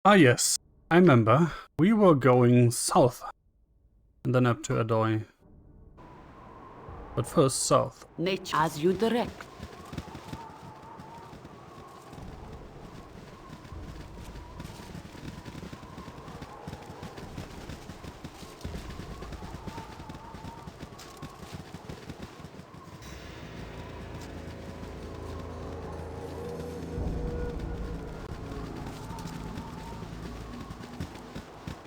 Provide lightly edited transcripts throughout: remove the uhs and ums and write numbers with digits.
Ah yes, I remember. We were going south and then up to Adoy. But first south. Nature as you direct.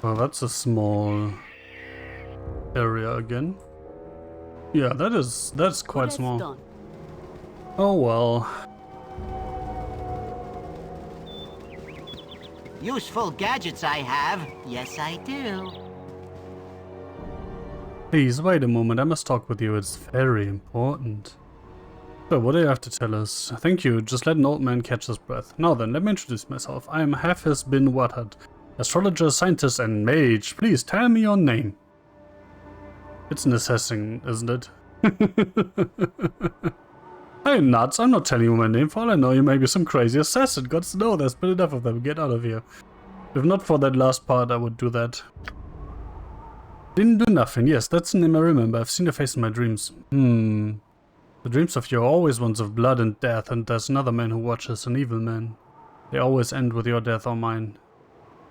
Well, that's a small area again. Yeah, that's quite small. Done. Oh well. Useful gadgets I have. Yes, I do. Please, wait a moment, I must talk with you, it's very important. So, what do you have to tell us? Thank you, just let an old man catch his breath. Now then, let me introduce myself. I am Hafiz bin Watad, astrologer, scientist, and mage. Please, tell me your name. It's an assassin, isn't it? Hey, nuts, I'm not telling you my name. For all I know, you may be some crazy assassin. Got to know, there's been enough of them. Get out of here. If not for that last part, I would do that. Didn't do nothing. Yes, that's the name I remember. I've seen your face in my dreams. The dreams of you are always ones of blood and death, and there's another man who watches, an evil man. They always end with your death or mine.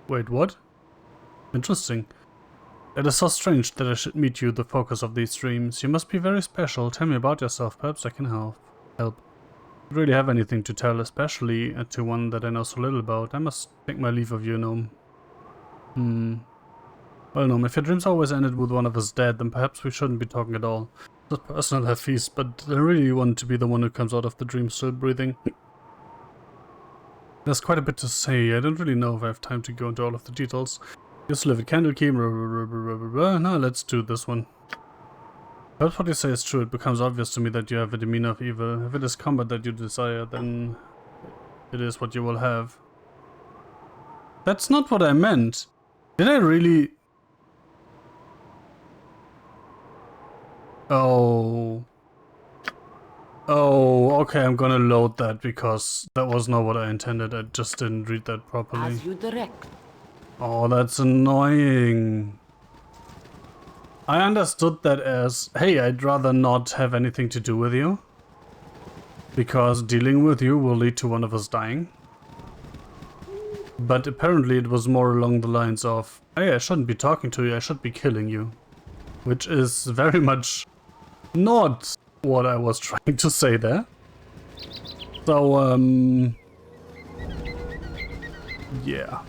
Wait, what? Interesting. It is so strange that I should meet you, the focus of these dreams. You must be very special. Tell me about yourself. Perhaps I can help. I don't really have anything to tell, especially to one that I know so little about. I must take my leave of you, Gnome. Well, Gnome, if your dreams always ended with one of us dead, then perhaps we shouldn't be talking at all. It's not personal, Hafiz, but I really want to be the one who comes out of the dream still breathing. There's quite a bit to say. I don't really know if I have time to go into all of the details. Just live at Candlekeep. Now let's do this one. Perhaps what you say is true. It becomes obvious to me that you have a demeanor of evil. If it is combat that you desire, then it is what you will have. That's not what I meant. Did I really... Oh, okay, I'm gonna load that because that was not what I intended. I just didn't read that properly. As you direct. Oh, that's annoying. I understood that as, hey, I'd rather not have anything to do with you, because dealing with you will lead to one of us dying. But apparently it was more along the lines of, hey, I shouldn't be talking to you, I should be killing you. Which is very much not what I was trying to say there. So, yeah.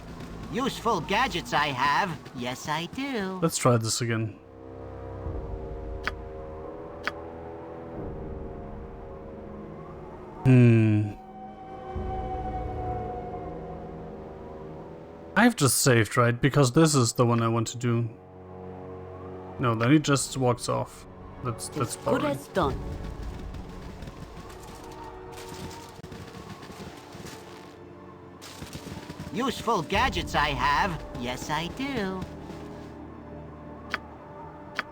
Useful gadgets I have. Yes, I do. Let's try this again. I've just saved, right? Because this is the one I want to do. No, then he just walks off. That's Good boring. as done. Useful gadgets I have. Yes, I do.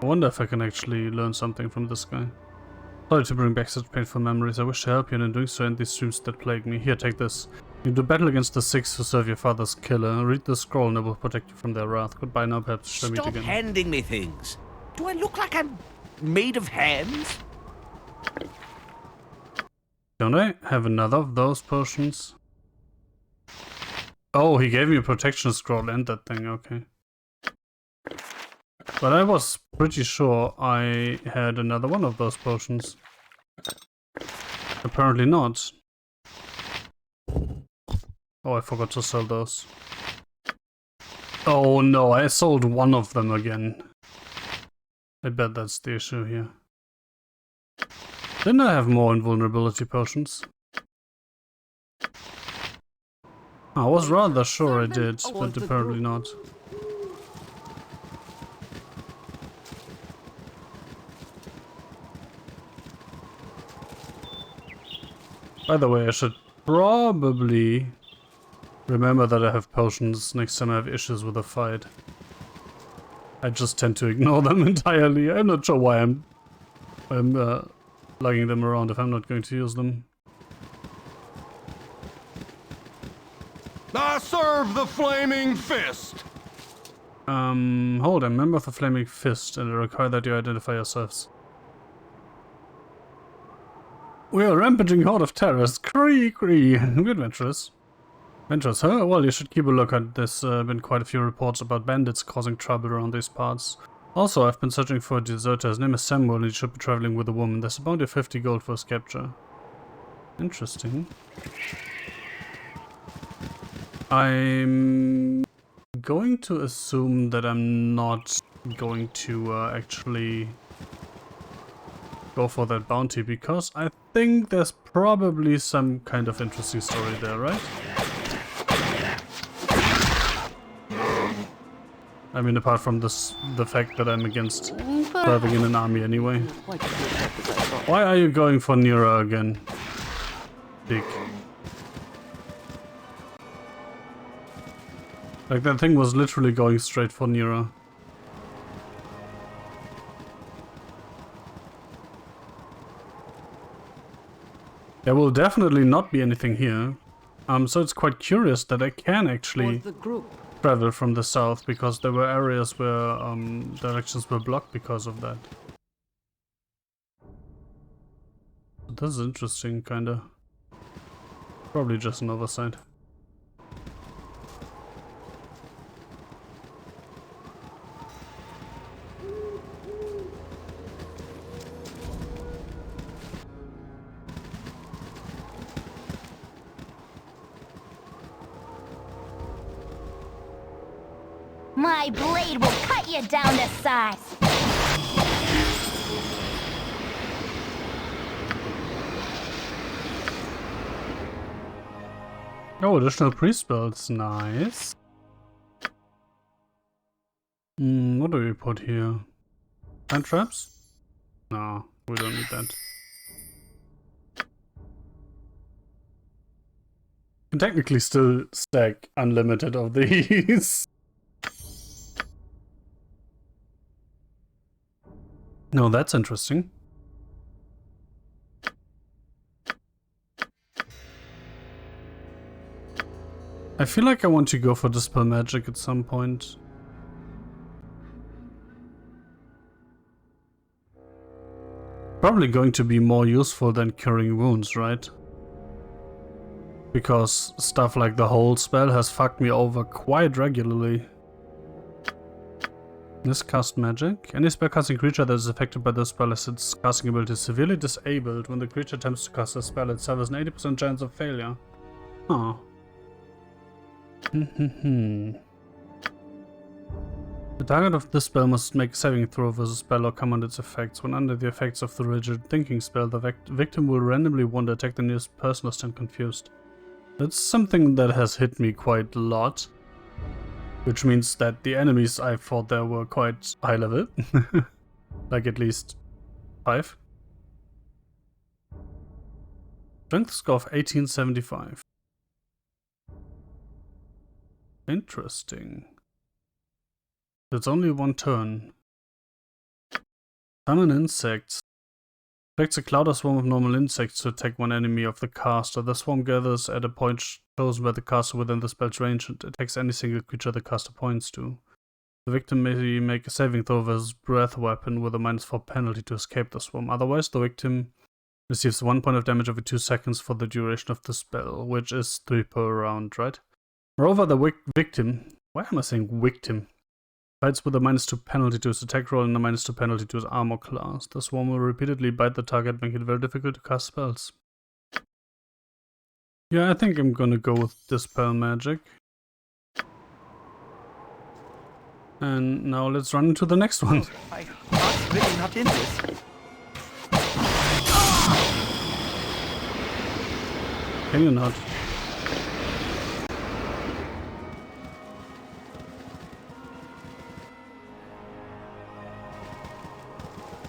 I wonder if I can actually learn something from this guy. Sorry to bring back such painful memories. I wish to help you, and in doing so end these dreams that plague me. Here, take this. You do battle against the six who serve your father's killer. Read the scroll and it will protect you from their wrath. Goodbye now, perhaps shall meet Stop again. handing me things. Do I look like I'm made of hands? Don't I have another of those potions? Oh, he gave me a protection scroll and that thing, okay. But I was pretty sure I had another one of those potions. Apparently not. Oh, I forgot to sell those. Oh no, I sold one of them again. I bet that's the issue here. Didn't I have more invulnerability potions? I was rather sure I did, but apparently not. By the way, I should probably remember that I have potions next time I have issues with a fight. I just tend to ignore them entirely. I'm not sure why I'm lugging them around if I'm not going to use them. I serve the Flaming Fist! Hold on, member of the Flaming Fist, and I require that you identify yourselves. We are a rampaging horde of terrorists. Cree. We're adventurous. Adventurous, huh? Well, you should keep a look at this. Been quite a few reports about bandits causing trouble around these parts. Also, I've been searching for a deserter. His name is Samuel, and he should be traveling with a woman. There's about a 50 gold for his capture. Interesting. I'm going to assume that I'm not going to actually go for that bounty, because I think there's probably some kind of interesting story there, right? I mean, apart from this, the fact that I'm against serving in an army anyway. Why are you going for Nero again? Dick. Like, that thing was literally going straight for Nero. There will definitely not be anything here. So it's quite curious that I can actually travel from the south, because there were areas where directions were blocked because of that. This is interesting, kinda. Probably just an oversight. My blade will cut you down to size. Oh, additional pre-spells, nice. What do we put here? Hand traps? No, we don't need that. Can technically still stack unlimited of these. No, that's interesting. I feel like I want to go for Dispel Magic at some point. Probably going to be more useful than Curing Wounds, right? Because stuff like the Hold spell has fucked me over quite regularly. Miscast Magic. Any spellcasting creature that is affected by this spell has its casting ability severely disabled. When the creature attempts to cast a spell, it suffers an 80% chance of failure. Huh. The target of this spell must make a saving throw versus spell or come under its effects. When under the effects of the rigid thinking spell, the victim will randomly wander, attack the nearest person, or stand confused. That's something that has hit me quite a lot. Which means that the enemies I fought there were quite high level. Like at least 5. Strength score of 1875. Interesting. It's only one turn. Summon insects. Affects a cloud or swarm of normal insects to attack one enemy of the caster. The swarm gathers at a point chosen by the caster within the spell's range and attacks any single creature the caster points to. The victim may make a saving throw versus breath weapon with a -4 penalty to escape the swarm. Otherwise, the victim receives 1 point of damage every 2 seconds for the duration of the spell, which is 3 per round, right? Moreover, the victim... Why am I saying victim? Fights with a -2 penalty to his attack roll and a -2 penalty to his armor class. The swarm will repeatedly bite the target, making it very difficult to cast spells. Yeah, I think I'm gonna go with Dispel Magic. And now let's run into the next one. My heart's really not in this. Can you not?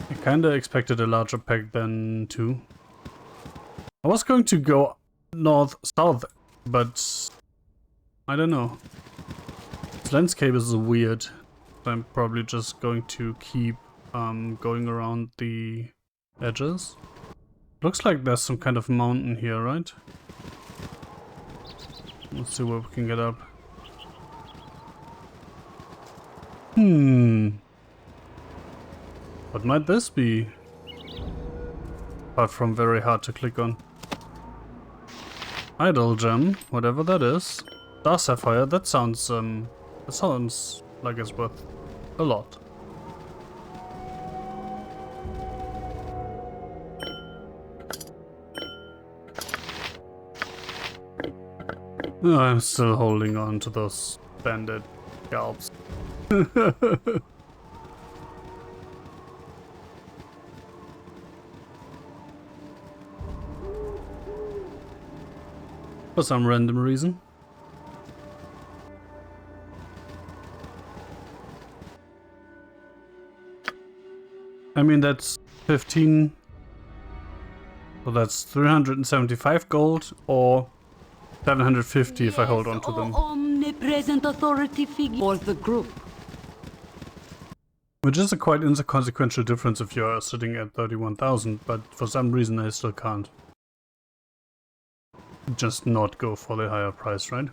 I kinda expected a larger pack than 2. I was going to go north-south, but I don't know. This landscape is weird. So I'm probably just going to keep going around the edges. Looks like there's some kind of mountain here, right? Let's see what we can get up. What might this be? Apart from very hard to click on. Idle gem, whatever that is. Star sapphire, that sounds like it's worth a lot. Oh, I'm still holding on to those bandit scalps. For some random reason. I mean, that's 15. So that's 375 gold or 750 if I hold on to them. Omnipresent authority figure for the group. Which is a quite inconsequential difference if you're sitting at 31,000, but for some reason I still can't just not go for the higher price, right?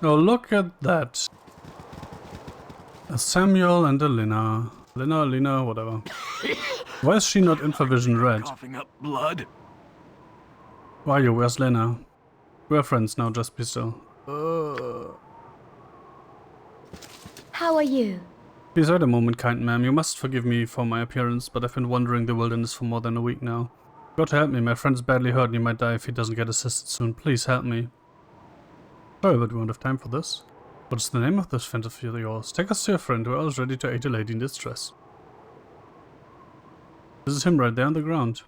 Oh, look at that. A Samuel and a Lina. Lina, whatever. Why is she not infravision red? Coughing up blood. Why are you? Where's Lena? We're friends now, just be still. How are you? Please wait a moment, kind ma'am. You must forgive me for my appearance, but I've been wandering the wilderness for more than a week now. You got to help me. My friend's badly hurt and he might die if he doesn't get assisted soon. Please help me. Sorry, but we won't have time for this. What's the name of this fantasy of yours? Take us to your friend who is always ready to aid a lady in distress. This is him right there on the ground.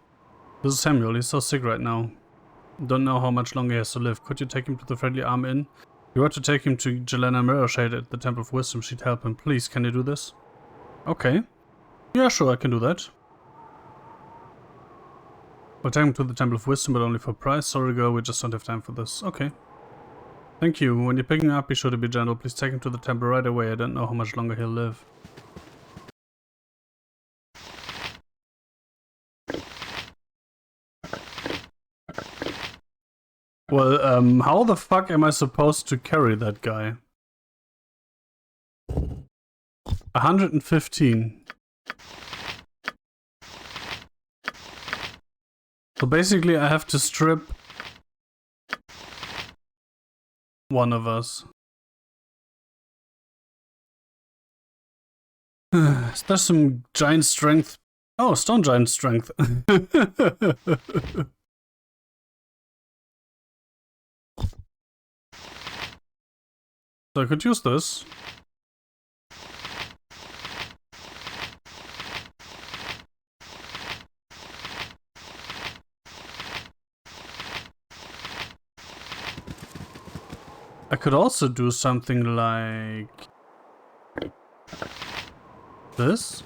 This is Samuel. He's so sick right now. Don't know how much longer he has to live. Could you take him to the Friendly Arm Inn? You were to take him to Jelena Mirrorshade at the Temple of Wisdom. She'd help him. Please, can you do this? Okay. Yeah, sure, I can do that. We'll take him to the Temple of Wisdom, but only for price. Sorry, girl, we just don't have time for this. Okay. Thank you. When you're picking him up, be sure to be gentle. Please take him to the temple right away. I don't know how much longer he'll live. Well, how the fuck am I supposed to carry that guy? 115. So basically I have to strip one of us. Is there some giant strength? Oh, stone giant strength. So I could use this. I could also do something like this.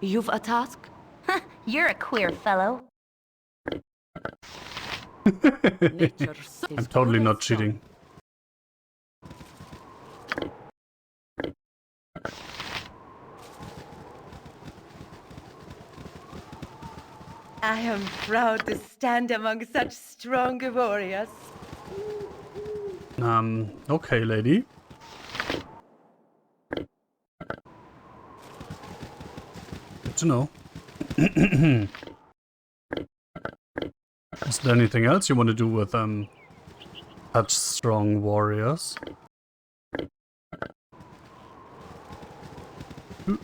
You've a task? You're a queer fellow. I'm totally not cheating. I am proud to stand among such strong warriors. Okay, lady. Good to know. Is there anything else you want to do with such strong warriors? I'm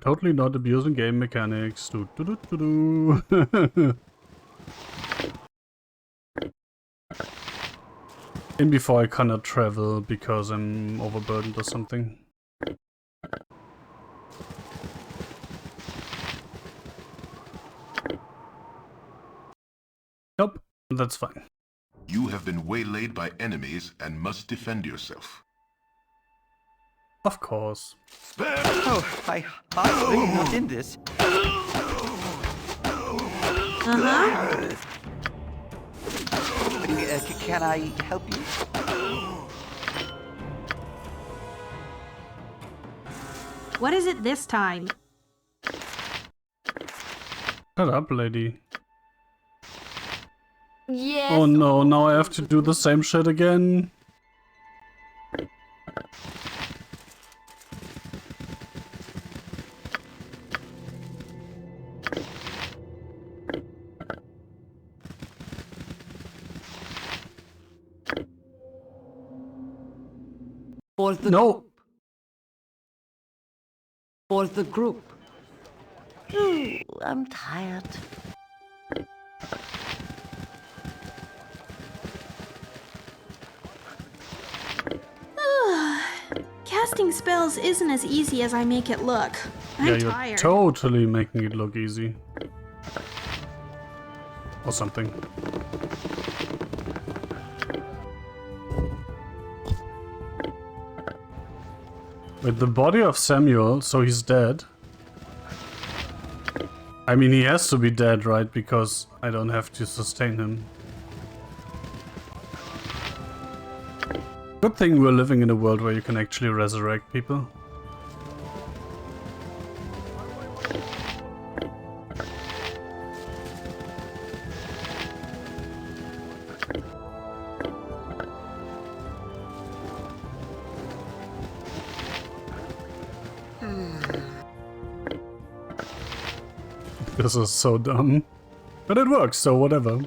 totally not abusing game mechanics. In before I cannot travel because I'm overburdened or something. Nope, that's fine. You have been waylaid by enemies and must defend yourself. Of course. Oh, I really not in this. Can I help you? What is it this time? Shut up, lady. Yes. Oh no, now I have to do the same shit again. For the No. group. For the group. Ooh, I'm tired. Casting spells isn't as easy as I make it look. I'm Yeah, you're tired. totally making it look easy. Or something. With the body of Samuel, so he's dead. I mean, he has to be dead, right? Because I don't have to sustain him. Good thing we're living in a world where you can actually resurrect people. This is so dumb. But it works, so whatever.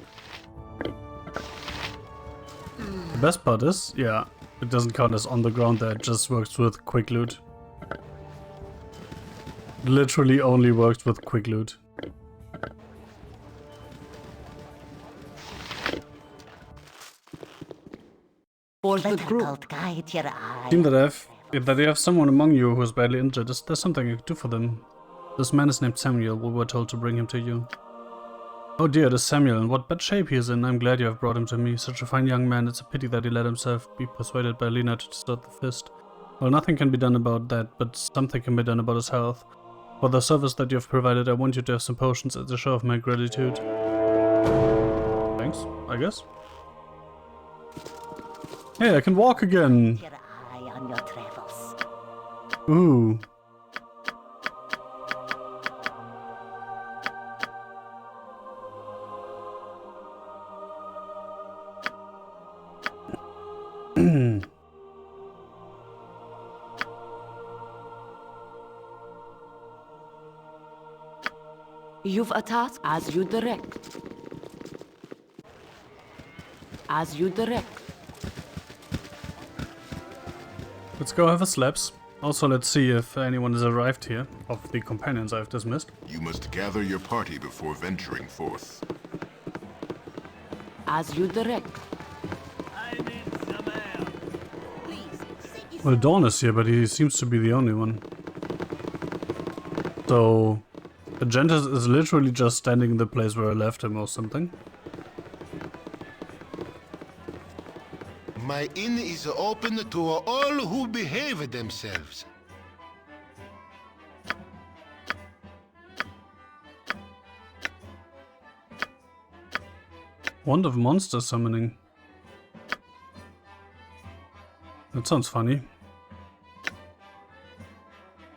The best part is, yeah, it doesn't count as on the ground there, it just works with quick loot. Literally only works with quick loot. For the group. I'll guide your eye. Seems that you have someone among you who is badly injured. Is there something you can do for them? This man is named Samuel. We were told to bring him to you. Oh dear, it is Samuel, and what bad shape he is in. I'm glad you have brought him to me. Such a fine young man. It's a pity that he let himself be persuaded by Lena to distort the fist. Well, nothing can be done about that, but something can be done about his health. For the service that you have provided, I want you to have some potions as a show of my gratitude. Thanks, I guess. Hey, I can walk again. Your eye on your travels. Ooh. You've a task as you direct. As you direct. Let's go have a slaps. Also, let's see if anyone has arrived here, of the companions I've dismissed. You must gather your party before venturing forth. As you direct. Well, Dawn is here, but he seems to be the only one. So, the gent is literally just standing in the place where I left him or something. My inn is open to all who behave themselves. Wand of monster summoning. That sounds funny.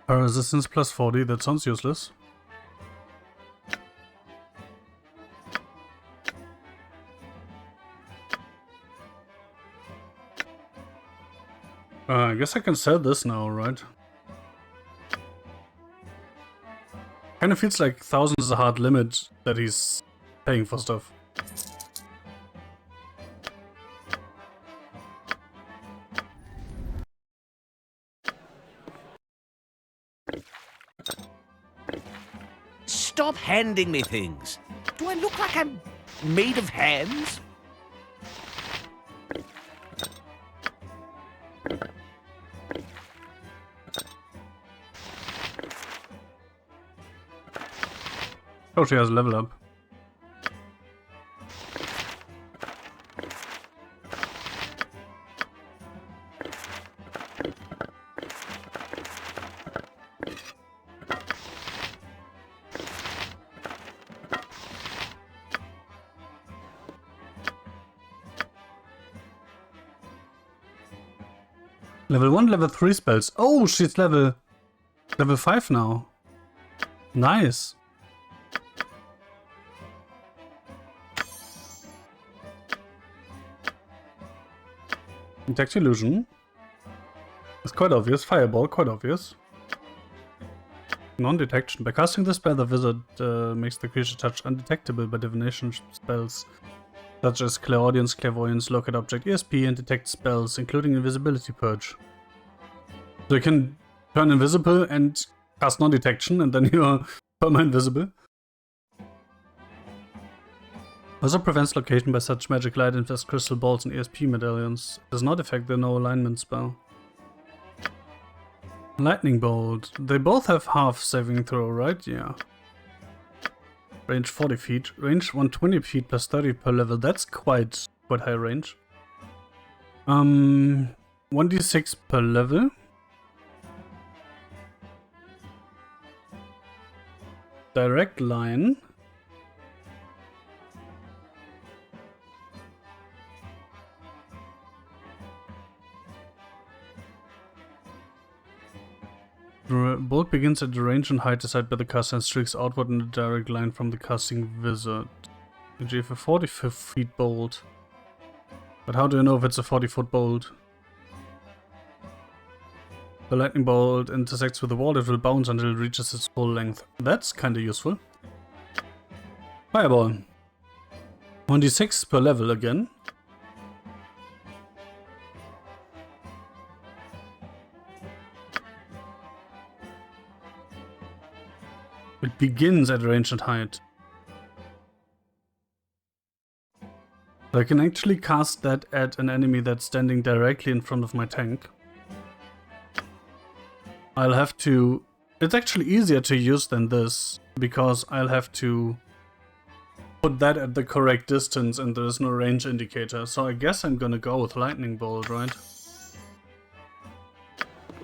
Her resistance plus 40, that sounds useless. I guess I can sell this now, right? Kinda feels like 1,000 is a hard limit that he's paying for stuff. Stop handing me things. Do I look like I'm made of hands? Oh, she has level up. Level 1, level 3 spells. Oh, she's level 5 now. Nice. Detect illusion. It's quite obvious. Fireball, quite obvious. Non-detection. By casting the spell, the wizard makes the creature touch undetectable by divination spells such as clairaudience, clairvoyance, locate object, ESP, and detect spells, including invisibility purge. So you can turn invisible and cast non-detection, and then you're permanent invisible. Also prevents location by such magic light and as crystal balls and ESP medallions. Does not affect the no alignment spell. Lightning bolt. They both have half saving throw, right? Yeah. Range 40 feet. Range 120 feet plus 30 per level. That's quite high range. 1d6 per level. Direct line. The bolt begins at the range and height decided by the caster and streaks outward in a direct line from the casting wizard. You have a 40 feet bolt. But how do you know if it's a 40-foot bolt? The lightning bolt intersects with the wall, it will bounce until it reaches its full length. That's kinda useful. Fireball. 1d6 per level again. It begins at range and height. So I can actually cast that at an enemy that's standing directly in front of my tank. I'll have to... It's actually easier to use than this, because I'll have to put that at the correct distance and there's no range indicator. So I guess I'm gonna go with Lightning Bolt, right?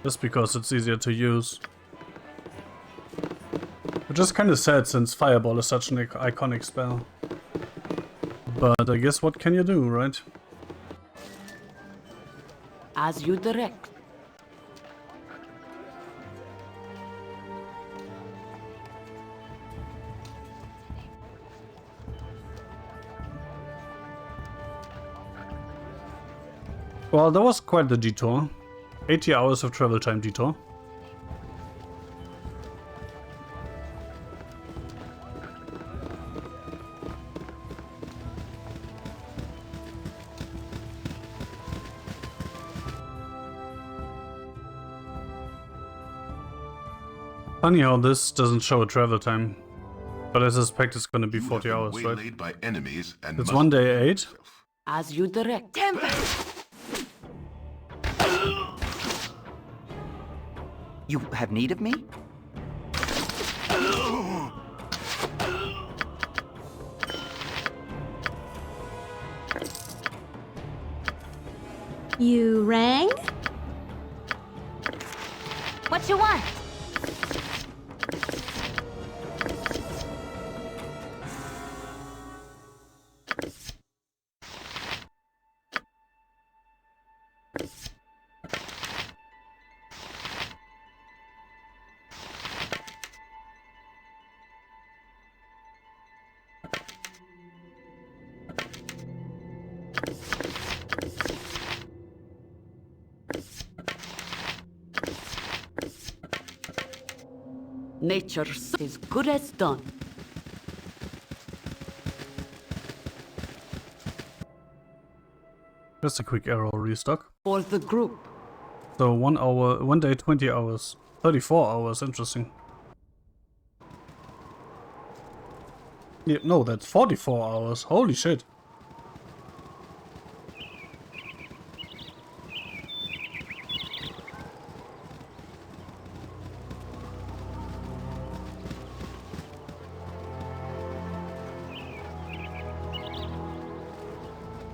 Just because it's easier to use. Which is kind of sad since Fireball is such an iconic spell. But I guess what can you do, right? As you direct. Well, that was quite the detour. 80 hours of travel time detour. Funny how this doesn't show a travel time, but I suspect it's gonna be 40 hours, right? Waylaid by enemies and It's must 1 day 8. As you direct. You have need of me? You rang? What you want? Nature is good as done. Just a quick arrow restock. For the group. So 1 hour, 1 day 20 hours. 34 hours, interesting. Yeah, no, that's 44 hours. Holy shit.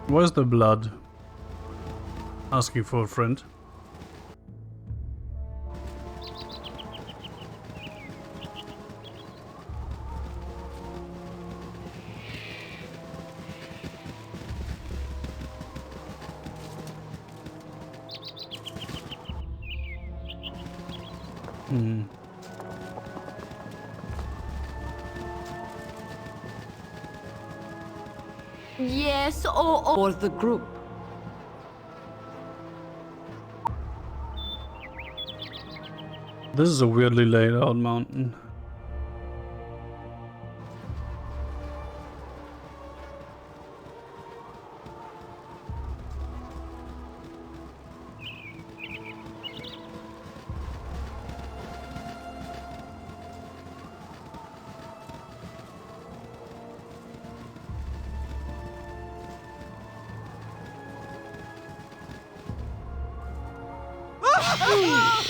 Where's the blood? Asking for a friend. Yes, oh, for the group. This is a weirdly laid out mountain.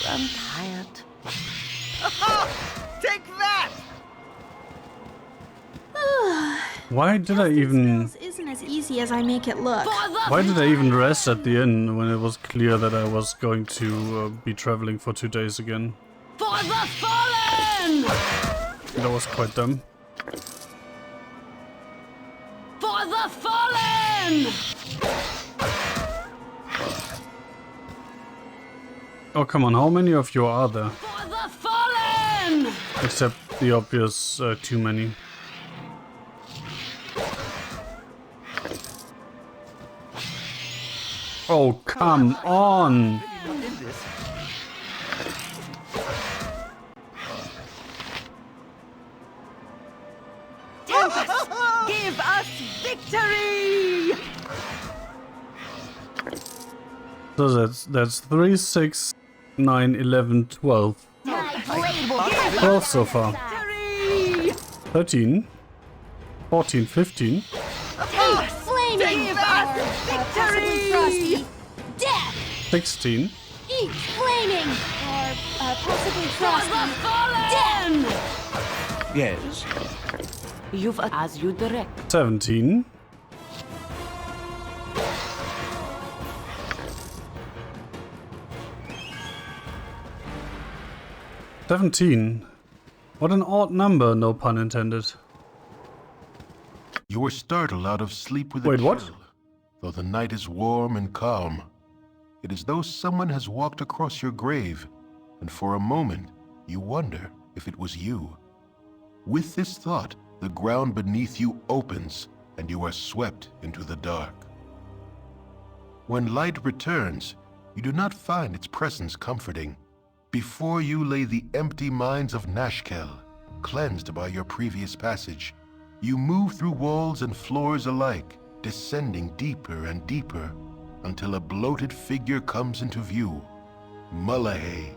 I'm tired. Take that! Why did I even... Spells isn't as easy as I make it look. Why did I even rest at the inn when it was clear that I was going to be traveling for 2 days again? For the fallen! That was quite dumb. For the fallen! Oh, come on, how many of you are there? For the fallen! Except the obvious too many. Oh, come on! Tempest, give us victory! So that's 3, 6, 9, 11, 12. My blade will cut you 12 so far. Victory! 13, 14, 15. flaming Give us possibly victory! frosty. Death! 16, Eat flaming or possibly For the frosty. fallen! Yes. You've as you direct. 17, 17. What an odd number, no pun intended. You were startled out of sleep with Wait, a what? chill. Though the night is warm and calm, it is though someone has walked across your grave, and for a moment you wonder if it was you. With this thought, the ground beneath you opens, and you are swept into the dark. When light returns, you do not find its presence comforting. Before you lay the empty mines of Nashkel, cleansed by your previous passage. You move through walls and floors alike, descending deeper and deeper, until a bloated figure comes into view. Mullahay,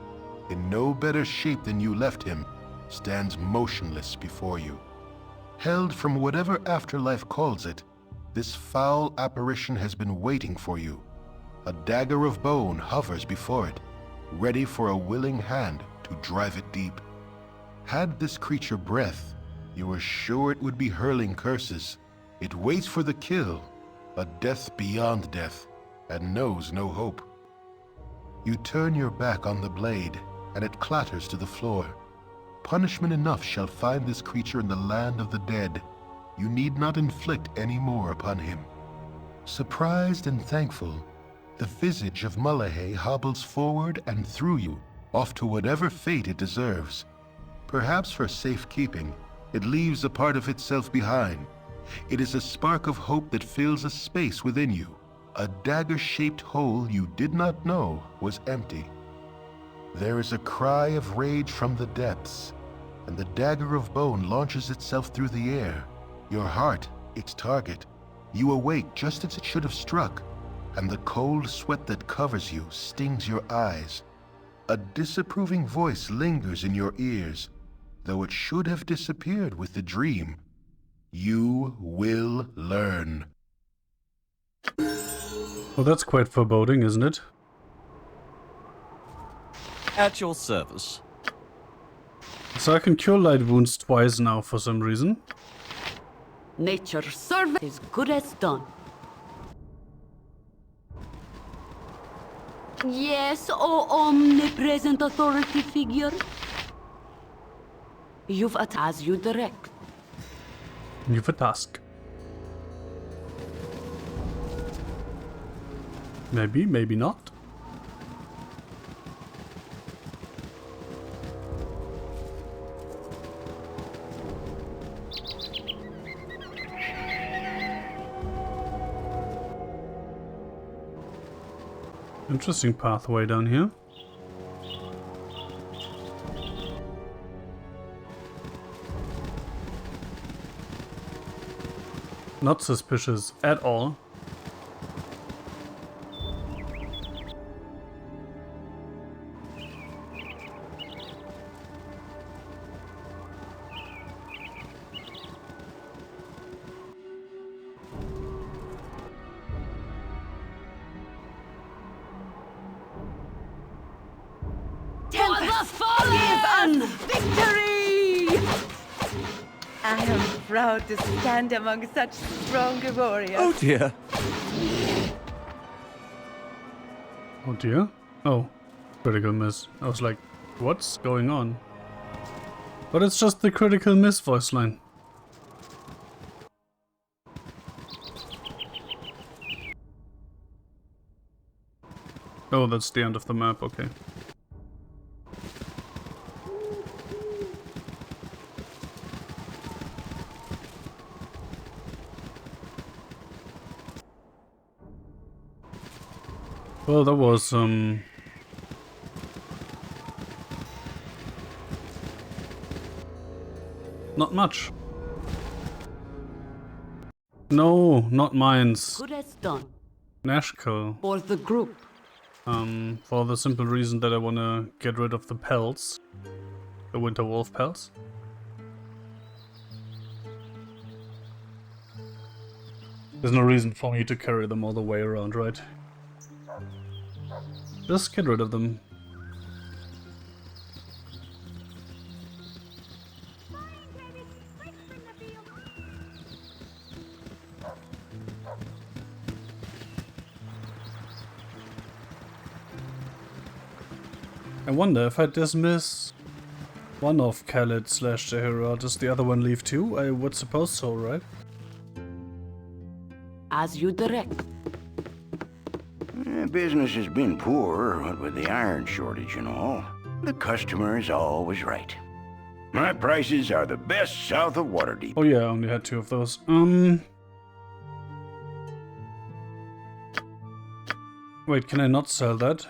in no better shape than you left him, stands motionless before you. Held from whatever afterlife calls it, this foul apparition has been waiting for you. A dagger of bone hovers before it, ready for a willing hand to drive it deep. Had this creature breath, you were sure it would be hurling curses. It waits for the kill, a death beyond death, and knows no hope. You turn your back on the blade, and it clatters to the floor. Punishment enough shall find this creature in the land of the dead. You need not inflict any more upon him. Surprised and thankful, the visage of Mullahay hobbles forward and through you, off to whatever fate it deserves. Perhaps for safekeeping, it leaves a part of itself behind. It is a spark of hope that fills a space within you, a dagger-shaped hole you did not know was empty. There is a cry of rage from the depths, and the dagger of bone launches itself through the air. Your heart, its target. You awake just as it should have struck, and the cold sweat that covers you stings your eyes. A disapproving voice lingers in your ears, though it should have disappeared with the dream. You will learn. Well, that's quite foreboding, isn't it? At your service. So I can cure light wounds twice now for some reason. Nature's service is good as done. Yes, oh omnipresent authority figure. You've as you direct. You've a task. Maybe, maybe not. Interesting pathway down here. Not suspicious at all. Victory! I am proud to stand among such strong warriors. Oh dear. Oh dear. Oh, critical miss. I was like, what's going on? But it's just the critical miss voice line. Oh, that's the end of the map, okay. Well, that was, not much. No, not mines. Good as done. Nashkel. For the group. For the simple reason that I wanna get rid of the pelts. The winter wolf pelts. There's no reason for me to carry them all the way around, right? Just get rid of them. I wonder if I dismiss one of Khaled / Zahira, does the other one leave too? I would suppose so, right? As you direct. Business has been poor, what with the iron shortage and all. The customer is always right. My prices are the best south of Waterdeep. Oh yeah, I only had 2 of those. Wait, can I not sell that?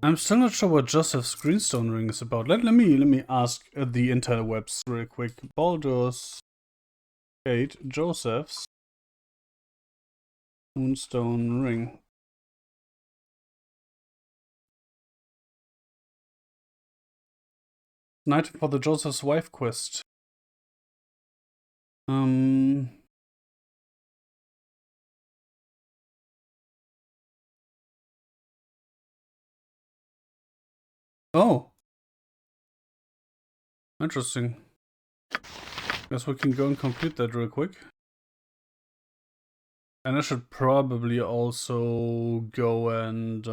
I'm still not sure what Joseph's greenstone ring is about. Let me ask the interwebs real quick. Baldur's Gate, Joseph's moonstone ring. Night for the Joseph's wife quest. Oh. Interesting. Guess we can go and complete that real quick. And I should probably also go and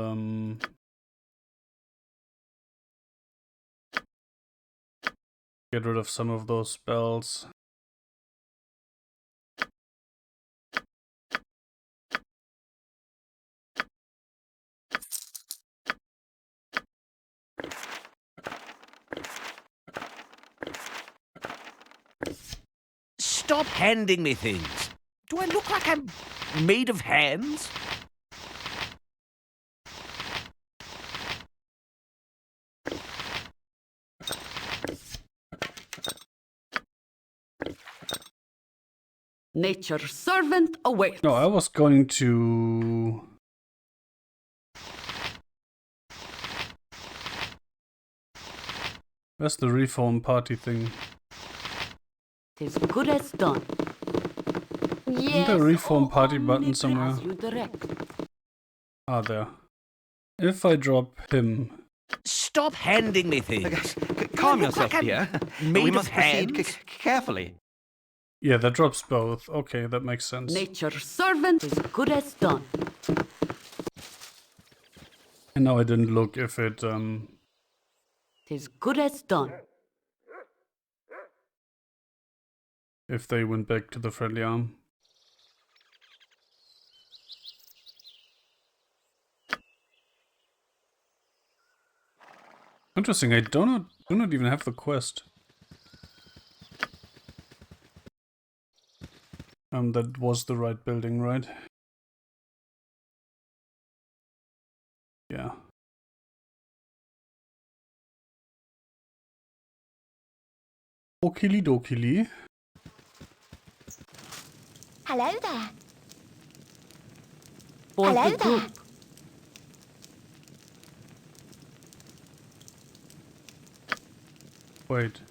get rid of some of those spells. Stop handing me things. Do I look like I'm made of hands? Nature's servant awaits. No, I was going to... Where's the reform party thing? Tis good as done. Isn't there a reform party button somewhere? As you direct. Ah, there. If I drop him... Stop handing me things. Calm yourself, dear. Made We of must proceed hands? carefully. Yeah, that drops both. Okay, that makes sense. Nature's servant is good as done. And now I didn't look if it, Tis good as done. if they went back to the friendly arm. Interesting, I do not even have the quest. That was the right building, right? Yeah. Okili dokili. Hello there. For Hello the there. group. Wait.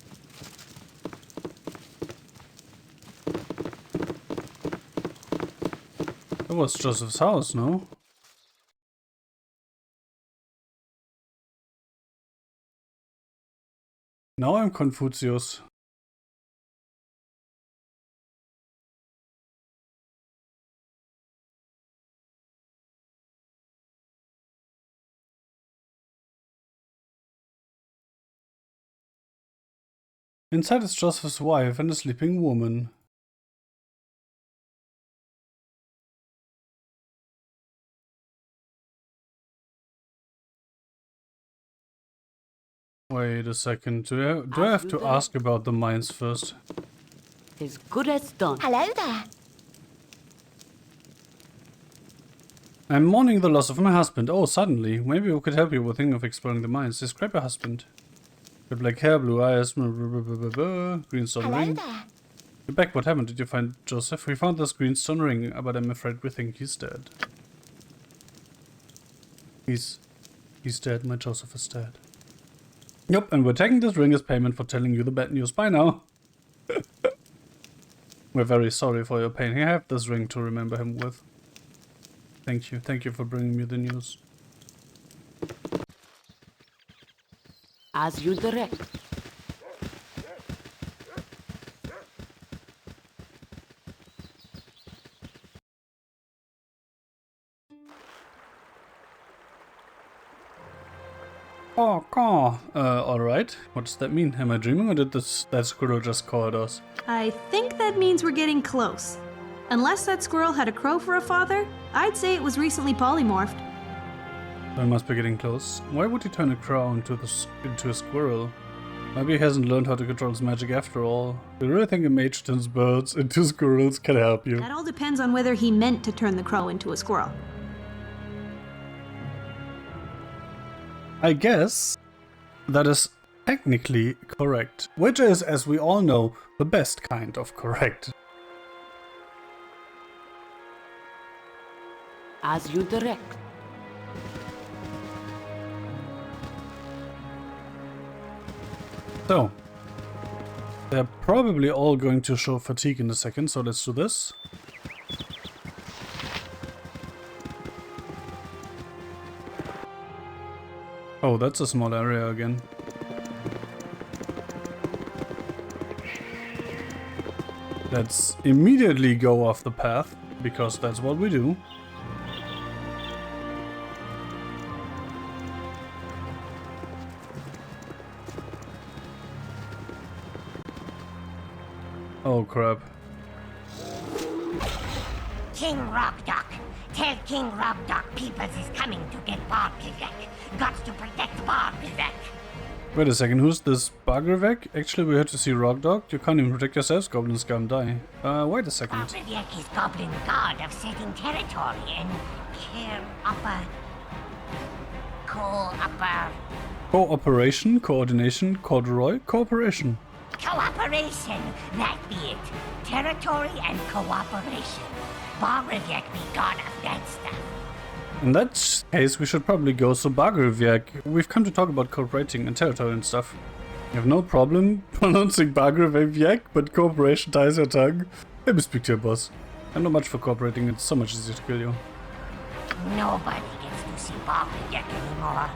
That was Joseph's house, no? Now I'm Confucius. Inside is Joseph's wife and a sleeping woman. Wait a second. Do I have to ask about the mines first? As good as done. Hello there. I'm mourning the loss of my husband. Oh, suddenly. Maybe we could help you with thinking of exploring the mines. Describe your husband. Got black hair, blue eyes, greenstone Hello ring. there. You're back. What happened? Did you find Joseph? We found this greenstone ring, but I'm afraid we think he's dead. He's dead. My Joseph is dead. Yep, and we're taking this ring as payment for telling you the bad news. Bye now. We're very sorry for your pain. I have this ring to remember him with. Thank you. Thank you for bringing me the news. As you direct. Oh, alright. What does that mean? Am I dreaming or did that squirrel just call at us? I think that means we're getting close. Unless that squirrel had a crow for a father, I'd say it was recently polymorphed. I must be getting close. Why would he turn a crow into a squirrel? Maybe he hasn't learned how to control his magic after all. Do you really think a mage turns birds into squirrels can help you? That all depends on whether he meant to turn the crow into a squirrel. I guess that is technically correct, which is, as we all know, the best kind of correct. As you direct. So, they're probably all going to show fatigue in a second, so let's do this. Oh, that's a small area again. Let's immediately go off the path, because that's what we do. Oh crap. King Rockdock. Tell King Rockdock Peoples is coming to get Bargivek. Got to protect Bargivek. Wait a second, who's this Bargivek? Actually, we had to see Rockdog. You can't even protect yourselves, goblins can't die. Wait a second. Bargivek is goblin god of setting territory and care upper... Cooperation, coordination, corduroy, cooperation. Cooperation, that be it. Territory and cooperation. Bargivek be god of that stuff. In that case, we should probably go. So Bargivek, we've come to talk about cooperating and territory and stuff. You have no problem pronouncing Bargivek, but cooperation ties your tongue. Maybe speak to your boss. I'm not much for cooperating, it's so much easier to kill you. Nobody gets to see Bargivek anymore.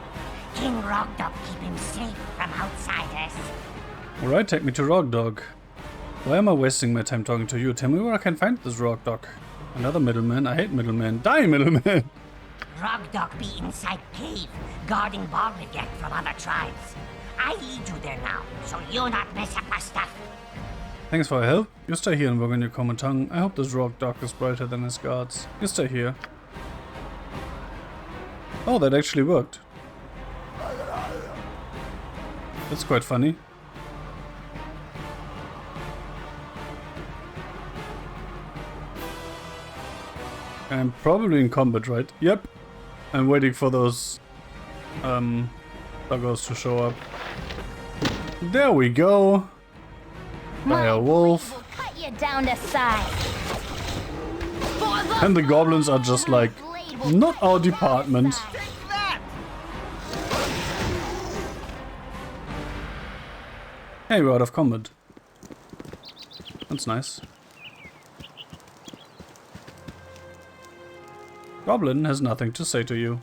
King Rockdog keep him safe from outsiders. Alright, take me to Rockdog. Why am I wasting my time talking to you? Tell me where I can find this Rockdog. Another middleman? I hate middlemen. Die, middleman! Rockdog be inside cave, guarding Bargivek from other tribes. I lead you there now, so you not mess up my stuff. Thanks for your help. You stay here and work on your common tongue. I hope this Rockdog is brighter than his guards. You stay here. Oh, that actually worked. That's quite funny. I'm probably in combat, right? Yep. I'm waiting for those buggers to show up. There we go. By a wolf. Will cut you down to size. And the goblins are just like, not our department. Hey, we're out of combat. That's nice. Goblin has nothing to say to you.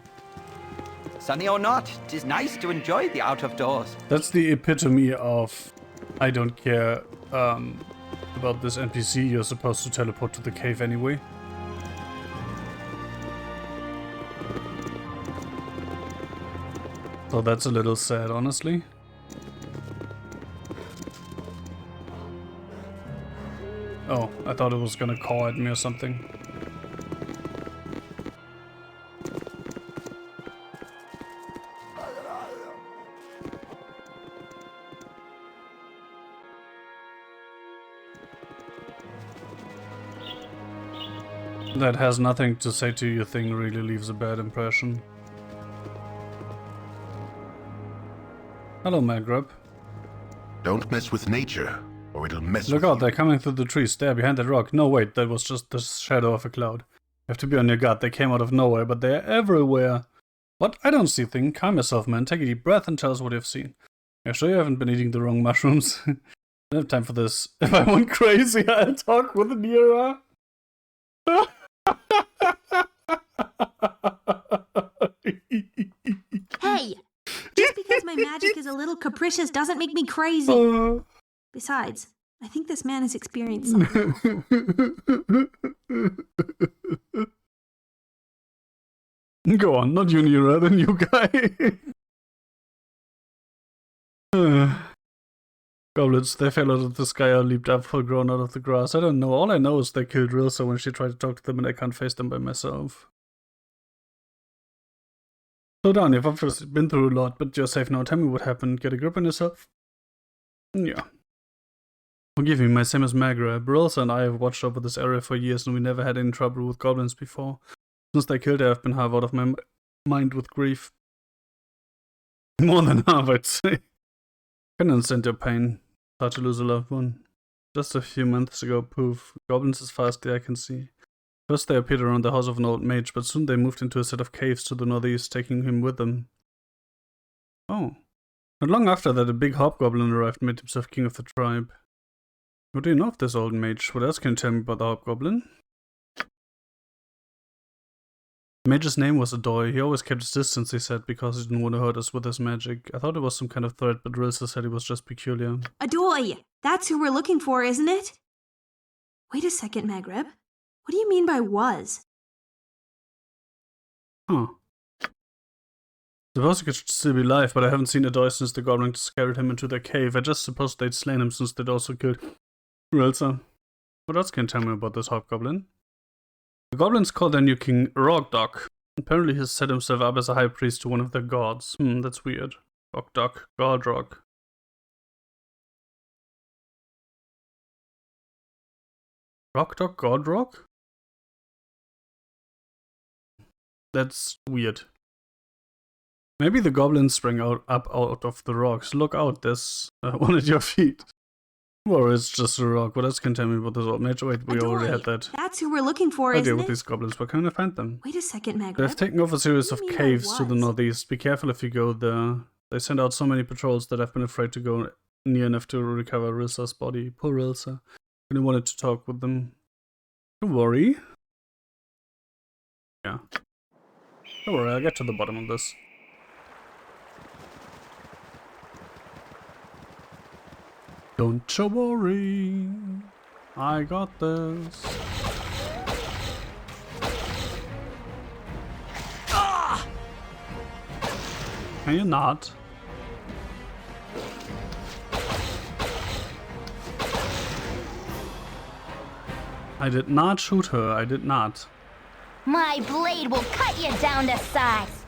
Sunny or not, 'tis nice to enjoy the out of doors. That's the epitome of I don't care about this NPC. You're supposed to teleport to the cave anyway. So that's a little sad, honestly. Oh, I thought it was gonna caw at me or something. That has nothing to say to you thing really leaves a bad impression. Hello, Maghreb. Don't mess with nature, or it'll mess Look with out, they're coming through the trees. There, behind that rock. No, wait, that was just the shadow of a cloud. You have to be on your guard. They came out of nowhere, but they're everywhere. What? I don't see a thing. Calm yourself, man. Take a deep breath and tell us what you've seen. You're sure you haven't been eating the wrong mushrooms? I don't have time for this. If I went crazy, I'll talk with Nira. Hey! Just because my magic is a little capricious doesn't make me crazy. Besides, I think this man has experienced something. Go on, not you, Nira, the new guy. Goblins, they fell out of the sky or leaped up full grown out of the grass. I don't know. All I know is they killed Rilsa when she tried to talk to them and I can't face them by myself. Slow down, you've obviously been through a lot, but you're safe now. Tell me what happened. Get a grip on yourself? Yeah. Forgive me, my same as Magra. Rilsa and I have watched over this area for years and we never had any trouble with goblins before. Since they killed her, I've been half out of my mind with grief. More than half, I'd say. I can understand your pain. Hard to lose a loved one. Just a few months ago, poof. Goblins as far as the eye can see. First they appeared around the house of an old mage, but soon they moved into a set of caves to the northeast, taking him with them. Oh. Not long after that, a big hobgoblin arrived and made himself king of the tribe. What do you know of this old mage? What else can you tell me about the hobgoblin? The mage's name was Adoy. He always kept his distance, he said, because he didn't want to hurt us with his magic. I thought it was some kind of threat, but Rilsa said he was just peculiar. Adoy! That's who we're looking for, isn't it? Wait a second, Maghreb. What do you mean by was? Huh. Suppose he could still be alive, but I haven't seen Adoy since the goblins carried him into their cave. I just suppose they'd slain him since they'd also killed Rilsa. What else can you tell me about this hobgoblin? The goblins call their new king Rogdok. Apparently he's set himself up as a high priest to one of their gods. That's weird. Rogdok, Godrog. Rogdok, Godrog? That's weird. Maybe the goblins sprang up out of the rocks. Look out, there's one at your feet. Or it's just a rock. What else can you tell me about this old mage? Wait, we Adoy, already had that. That's who we're looking for, Okay, isn't with it? these goblins, where can I find them? Wait a second, Maghreb. They've taken over a series of What do you mean caves by to the was? northeast. Be careful if you go there. They send out so many patrols that I've been afraid to go near enough to recover Rilsa's body. Poor Rilsa. I really wanted to talk with them. Don't worry. Yeah. Don't worry, I'll get to the bottom of this. Don't you worry. I got this. Can you not? I did not shoot her, I did not. My blade will cut you down to size.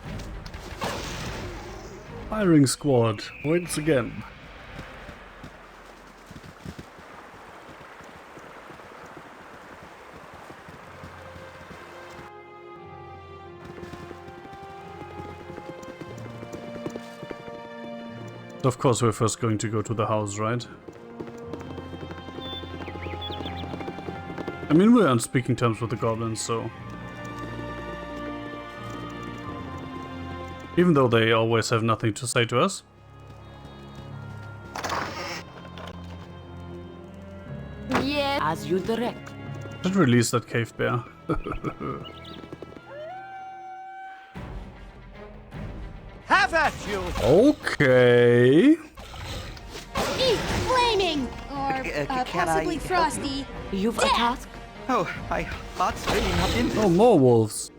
Firing squad, once again. Of course, we're first going to go to the house, right? I mean, we're on speaking terms with the goblins, so... Even though they always have nothing to say to us. Yeah, as you direct. Should release that cave bear. Have at you! Okay. Eat flaming! Or can possibly I help frosty. You've a task. Oh, my heart's really not in this. Oh, more wolves.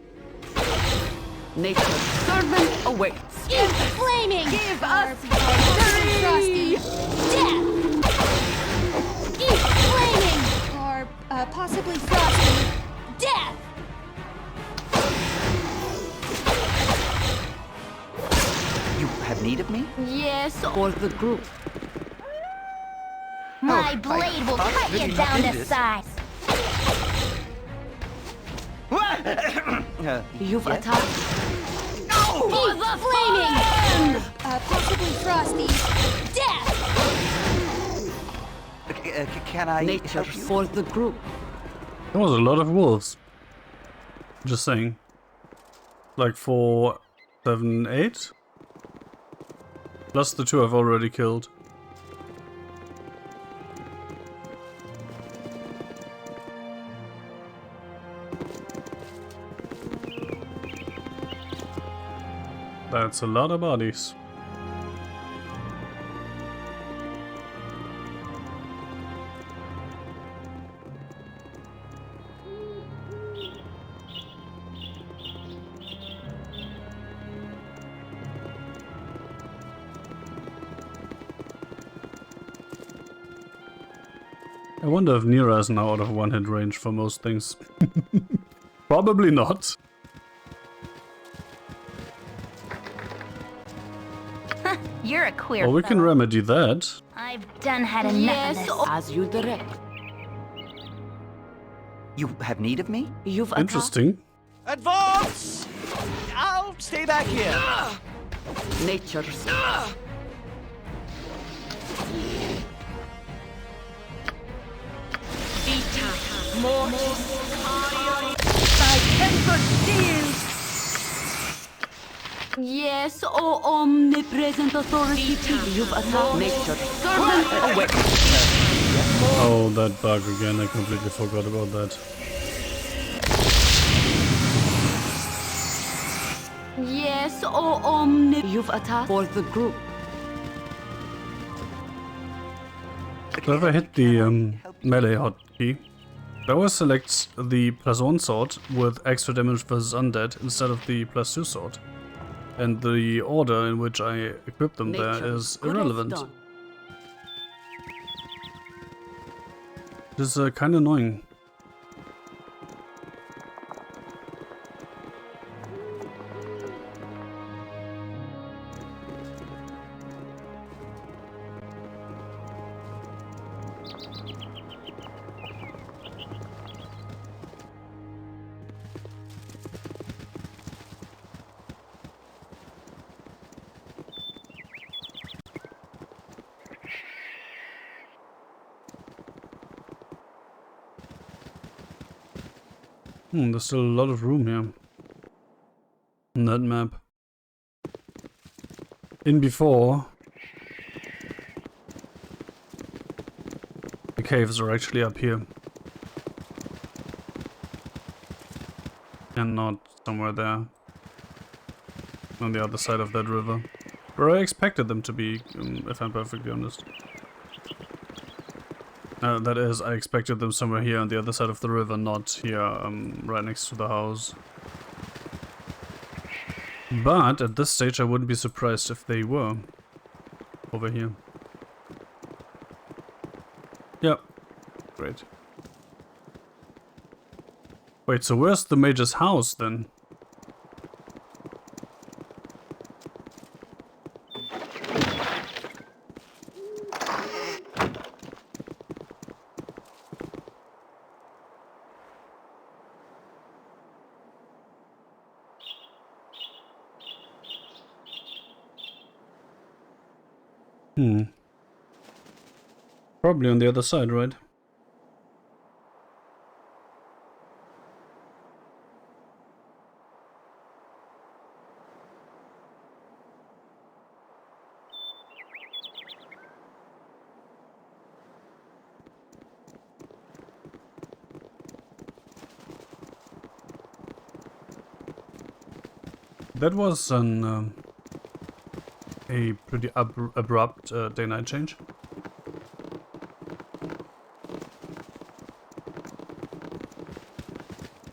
Nature's servant awaits. Eat flaming! Give or us possibly frosty. Death! Eat flaming! Or possibly frosty. Death! You have need of me? Yes, or the group. My blade will cut you really down not in to this. size. You've a task. Eat flaming! Possibly frosty. Death! Can I Nature help you? for the group. There was a lot of wolves. Just saying. Like 4, 7, 8? Plus the 2 I've already killed. That's a lot of bodies. I wonder if Nira is now out of one-hit range for most things. Probably not. You're a queer Well, we can fellow. remedy that. I've done had enough Yes, of this. as you direct. You have need of me? You've a Interesting. Advance! I'll stay back here. task. Nature's. More. My temper steel! Yes, O omnipresent authority. You've a task. Nature's servant awaits. Oh, that bug again. I completely forgot about that. Yes, O omni. You've a task for the group. So if I hit the melee hotkey, it always selects the +1 sword with extra damage versus undead instead of the +2 sword. And the order in which I equip them there Nature's is good as irrelevant. done. Which is kind of annoying. There's still a lot of room here. On that map. In before, the caves are actually up here. And not somewhere there. On the other side of that river. Where I expected them to be, if I'm perfectly honest. That is, I expected them somewhere here on the other side of the river, not here, right next to the house. But at this stage I wouldn't be surprised if they were over here. Yep. Great. Wait, so where's the mage's house then? Probably on the other side, right? That was a pretty abrupt day-night change.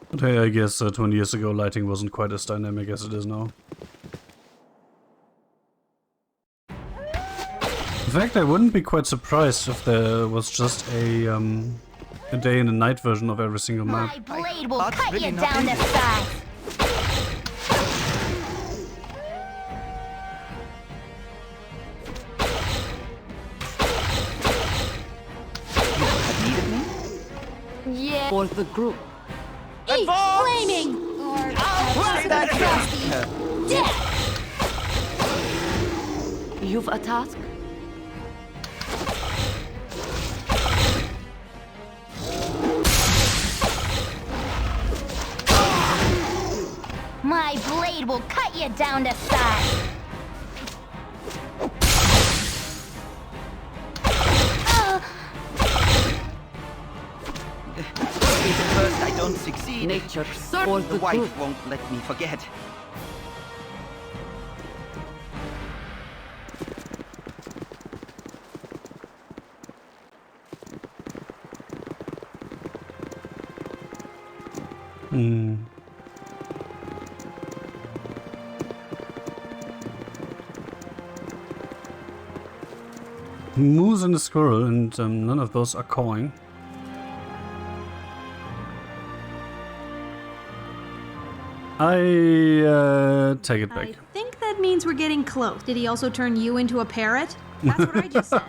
But hey, I guess 20 years ago lighting wasn't quite as dynamic as it is now. In fact, I wouldn't be quite surprised if there was just a day and a night version of every single map. My blade will cut you down to size. Yeah. For the group. Eat flaming! Or trusty death! You've a task? My blade will cut you down to size. If at first I don't succeed, Nature the for the wife group. won't let me forget. Moose and a squirrel, and none of those are cawing. I take it back. I think that means we're getting close. Did he also turn you into a parrot? That's what I just said.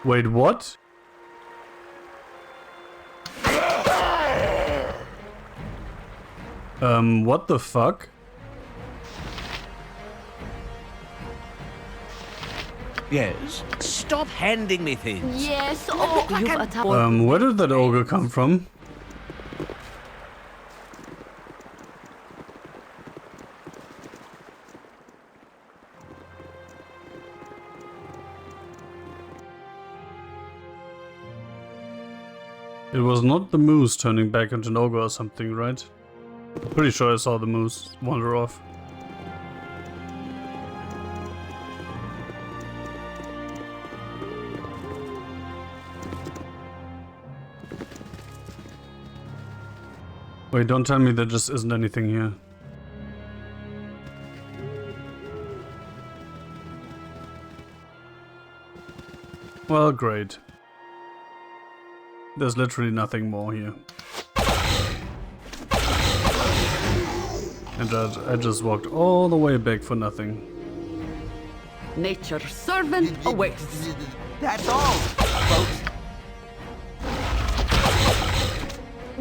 Wait, what? What the fuck? Yes? Stop handing me things. Yes, oh, you've a task. Where did that ogre come from? It was not the moose turning back into an ogre or something, right? I'm pretty sure I saw the moose wander off. Wait, don't tell me there just isn't anything here. Well, great. There's literally nothing more here. And I just walked all the way back for nothing. Nature's servant awaits. That's all, folks.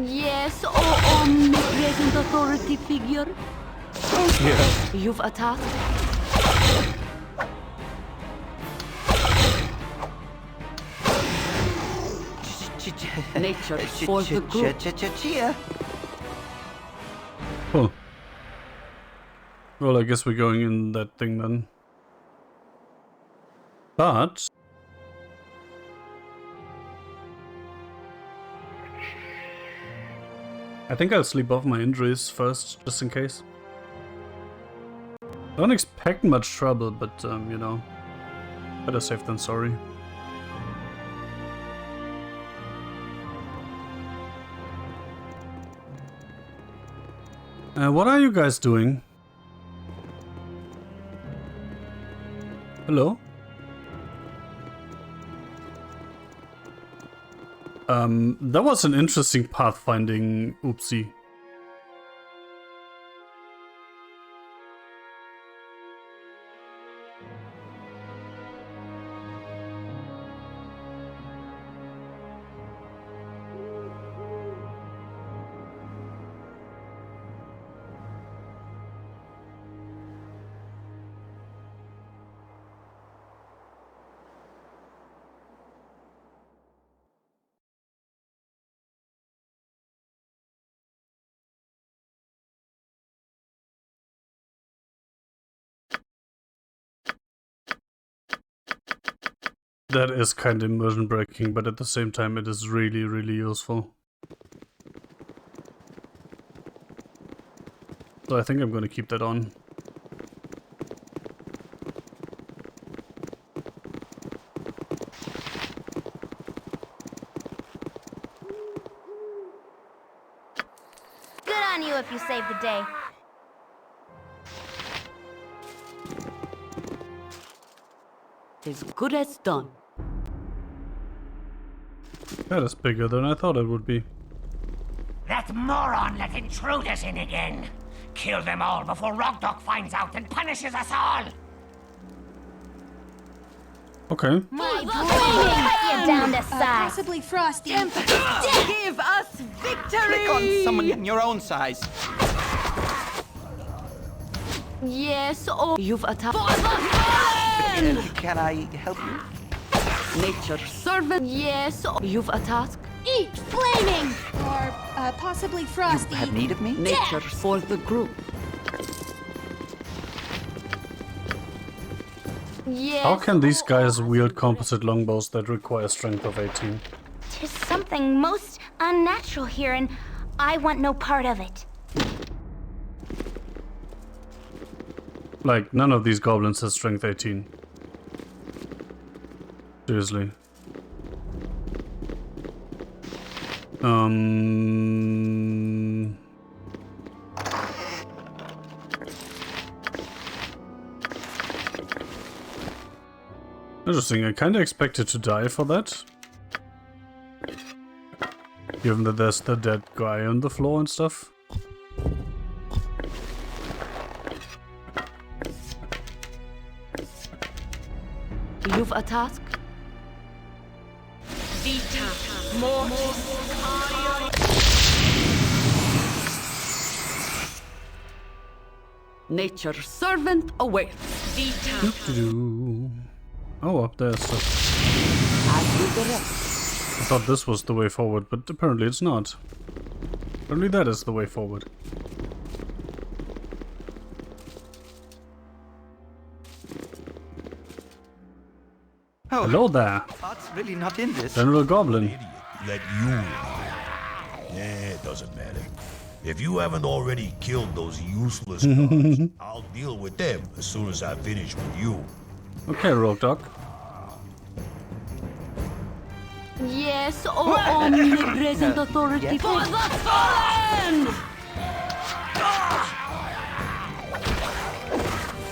Yes, oh, omnipresent authority figure. Yeah. You've a task? Nature for the group. Cheer. Huh. Well, I guess we're going in that thing then. But... I think I'll sleep off my injuries first, just in case. Don't expect much trouble, but, you know, better safe than sorry. What are you guys doing? Hello? That was an interesting pathfinding oopsie. That is kind of immersion breaking, but at the same time it is really, really useful. So I think I'm gonna keep that on. Good on you if you saved the day. As good as done. That is bigger than I thought it would be. That moron let intruders in again. Kill them all before Rogdok finds out and punishes us all. Okay. My blade will cut you down to size. Possibly Frosty. Give us victory! Click on someone in your own size. Yes, oh, you've attacked. Can I help you? Nature's servant. Yes, oh, you've a task. Eat flaming. Or possibly Frosty. Have need of me? Nature for the group. Yes. How can these guys wield composite longbows that require strength of 18? Tis something most unnatural here, and I want no part of it. Like, none of these goblins has strength 18. Seriously. Interesting, I kinda expected to die for that. Given that there's the dead guy on the floor and stuff. You've a task. Vita. More. Nature's servant awaits. Vita. Oh, up there stuff. I thought this was the way forward, but apparently it's not. Apparently that is the way forward. Oh, hello there. That's really not in this. General Goblin. Let you lie. It doesn't matter. If you haven't already killed those useless guards, I'll deal with them as soon as I finish with you. Okay, Rogue Dog. Yes, oh omnipresent authority for the fallen!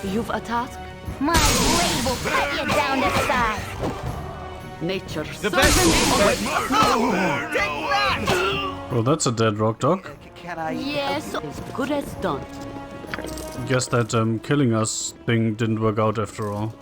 You've a task? My blade will cut you down to size. Nature's The servant best. awaits. Take that! Well, that's a dead Rogue Dog. Can I? Yes, as good as done. Guess that killing us thing didn't work out after all.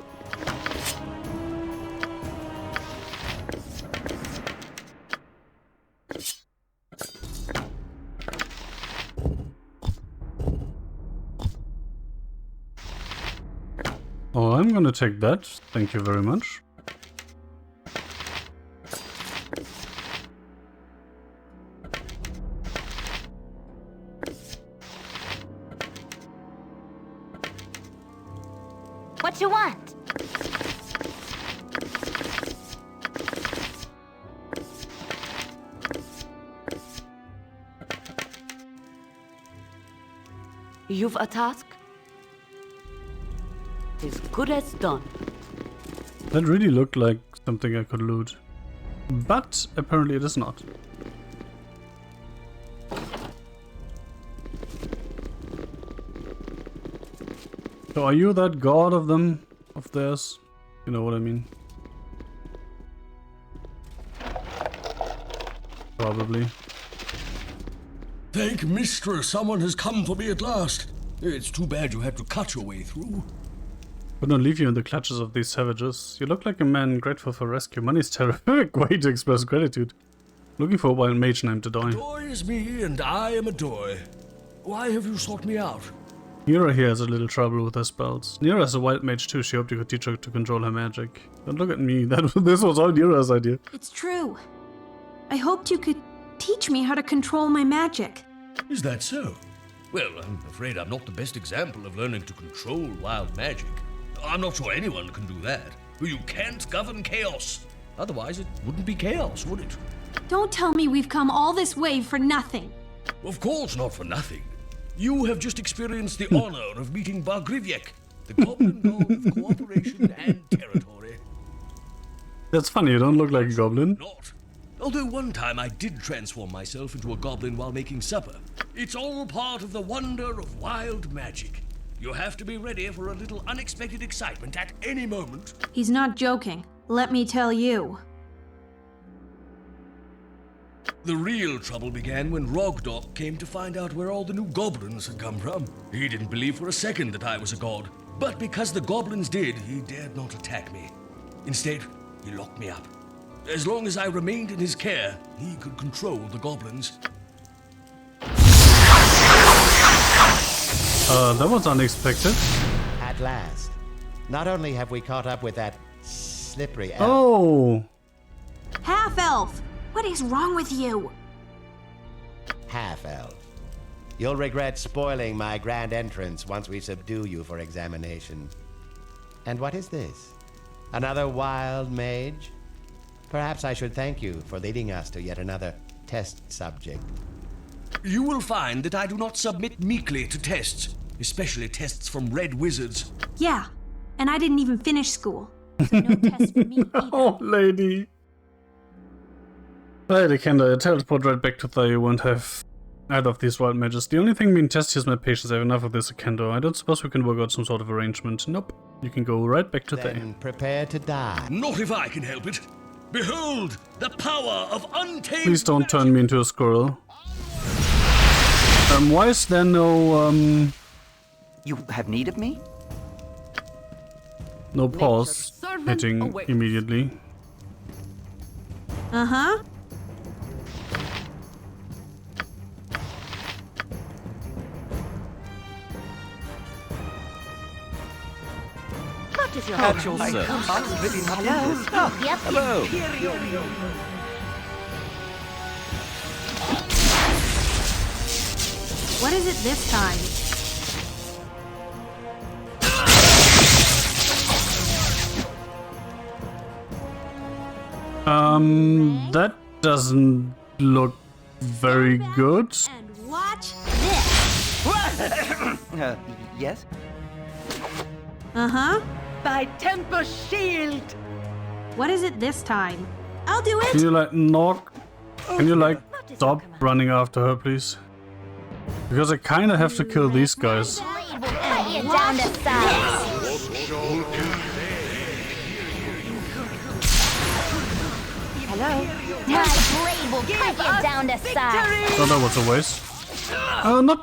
Oh, I'm gonna take that. Thank you very much. What you want? You've a task? As good as done. That really looked like something I could loot. But apparently it is not. So are you that god of them? Of theirs? You know what I mean? Probably. Thank Mistress, someone has come for me at last. It's too bad you had to cut your way through. Would not leave you in the clutches of these savages. You look like a man grateful for rescue. Money's terrific way to express gratitude. Looking for a wild mage named Adoy. Adoy is me, and I am Adoy. Why have you sought me out? Nira here has a little trouble with her spells. Nira is a wild mage too. She hoped you could teach her to control her magic. Don't look at me. This was all Nira's idea. It's true. I hoped you could teach me how to control my magic. Is that so? Well, I'm afraid I'm not the best example of learning to control wild magic. I'm not sure anyone can do that. You can't govern chaos. Otherwise, it wouldn't be chaos, would it? Don't tell me we've come all this way for nothing. Of course not for nothing. You have just experienced the honor of meeting Bargriviek, the goblin god of cooperation and territory. That's funny, you don't look like a goblin. Not. Although one time I did transform myself into a goblin while making supper. It's all part of the wonder of wild magic. You have to be ready for a little unexpected excitement at any moment. He's not joking. Let me tell you. The real trouble began when Rogdok came to find out where all the new goblins had come from. He didn't believe for a second that I was a god. But because the goblins did, he dared not attack me. Instead, he locked me up. As long as I remained in his care, he could control the goblins. That was unexpected. At last. Not only have we caught up with that slippery elf. Oh! Half-elf! What is wrong with you? Half-elf. You'll regret spoiling my grand entrance once we subdue you for examination. And what is this? Another wild mage? Perhaps I should thank you for leading us to yet another test subject. You will find that I do not submit meekly to tests, especially tests from red wizards. Yeah, and I didn't even finish school. So no test for me either. Oh, lady. Lady Kendall, teleport right back to there. You won't have either of these wild mages. The only thing being tested is my patience. I have enough of this Akendo. I don't suppose we can work out some sort of arrangement. Nope. You can go right back to there. Then prepare to die. Not if I can help it. Behold, the power of untamed... Please don't turn me into a squirrel. Why is there no, You have need of me? no pause hitting immediately? Uh-huh. What is your At your service. Hello. Yep. Hello. What is it this time? That doesn't look very good. And watch this. Yes? Uh-huh. By Temper Shield! What is it this time? I'll do it! Can you like knock? Can you like stop running after her, please? Because I kinda have to kill these guys. Cut you down to size. Hello? My blade will cut you down to size. Oh, that was a waste.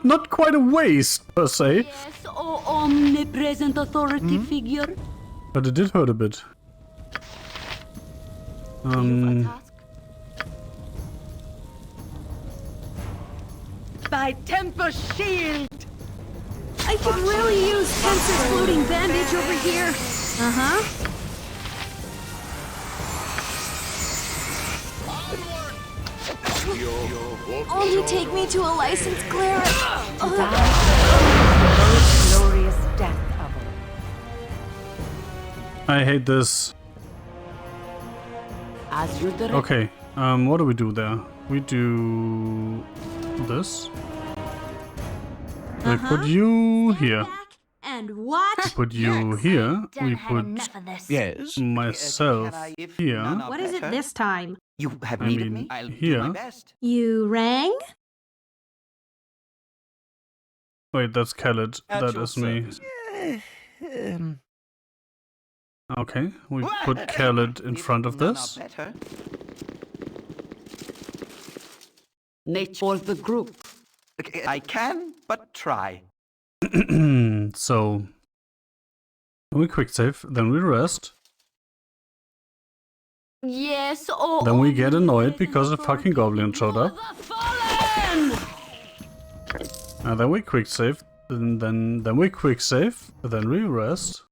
Not quite a waste, per se. Yes, oh omnipresent authority figure. But it did hurt a bit. By Temper Shield! I could really use Tensor's floating bandage over here. Uh-huh. Only take me to a licensed cleric. Most glorious death of all. I hate this. As you direct. Okay, what do we do there? We do this. We put you here. And what? We put you here. We put Yes. myself here. What is it this time? You have I need of mean, me? I'll do here. my best. You rang? Wait, that's Khaled. At That your is me. service. Okay, we put Khaled in front of this. Better. Nature for the group. Okay, I can, but try. So, we quick save, then we rest. Yes, oh Then we get annoyed because a fucking goblin showed up. And then we quick save, then we quick save, then we rest.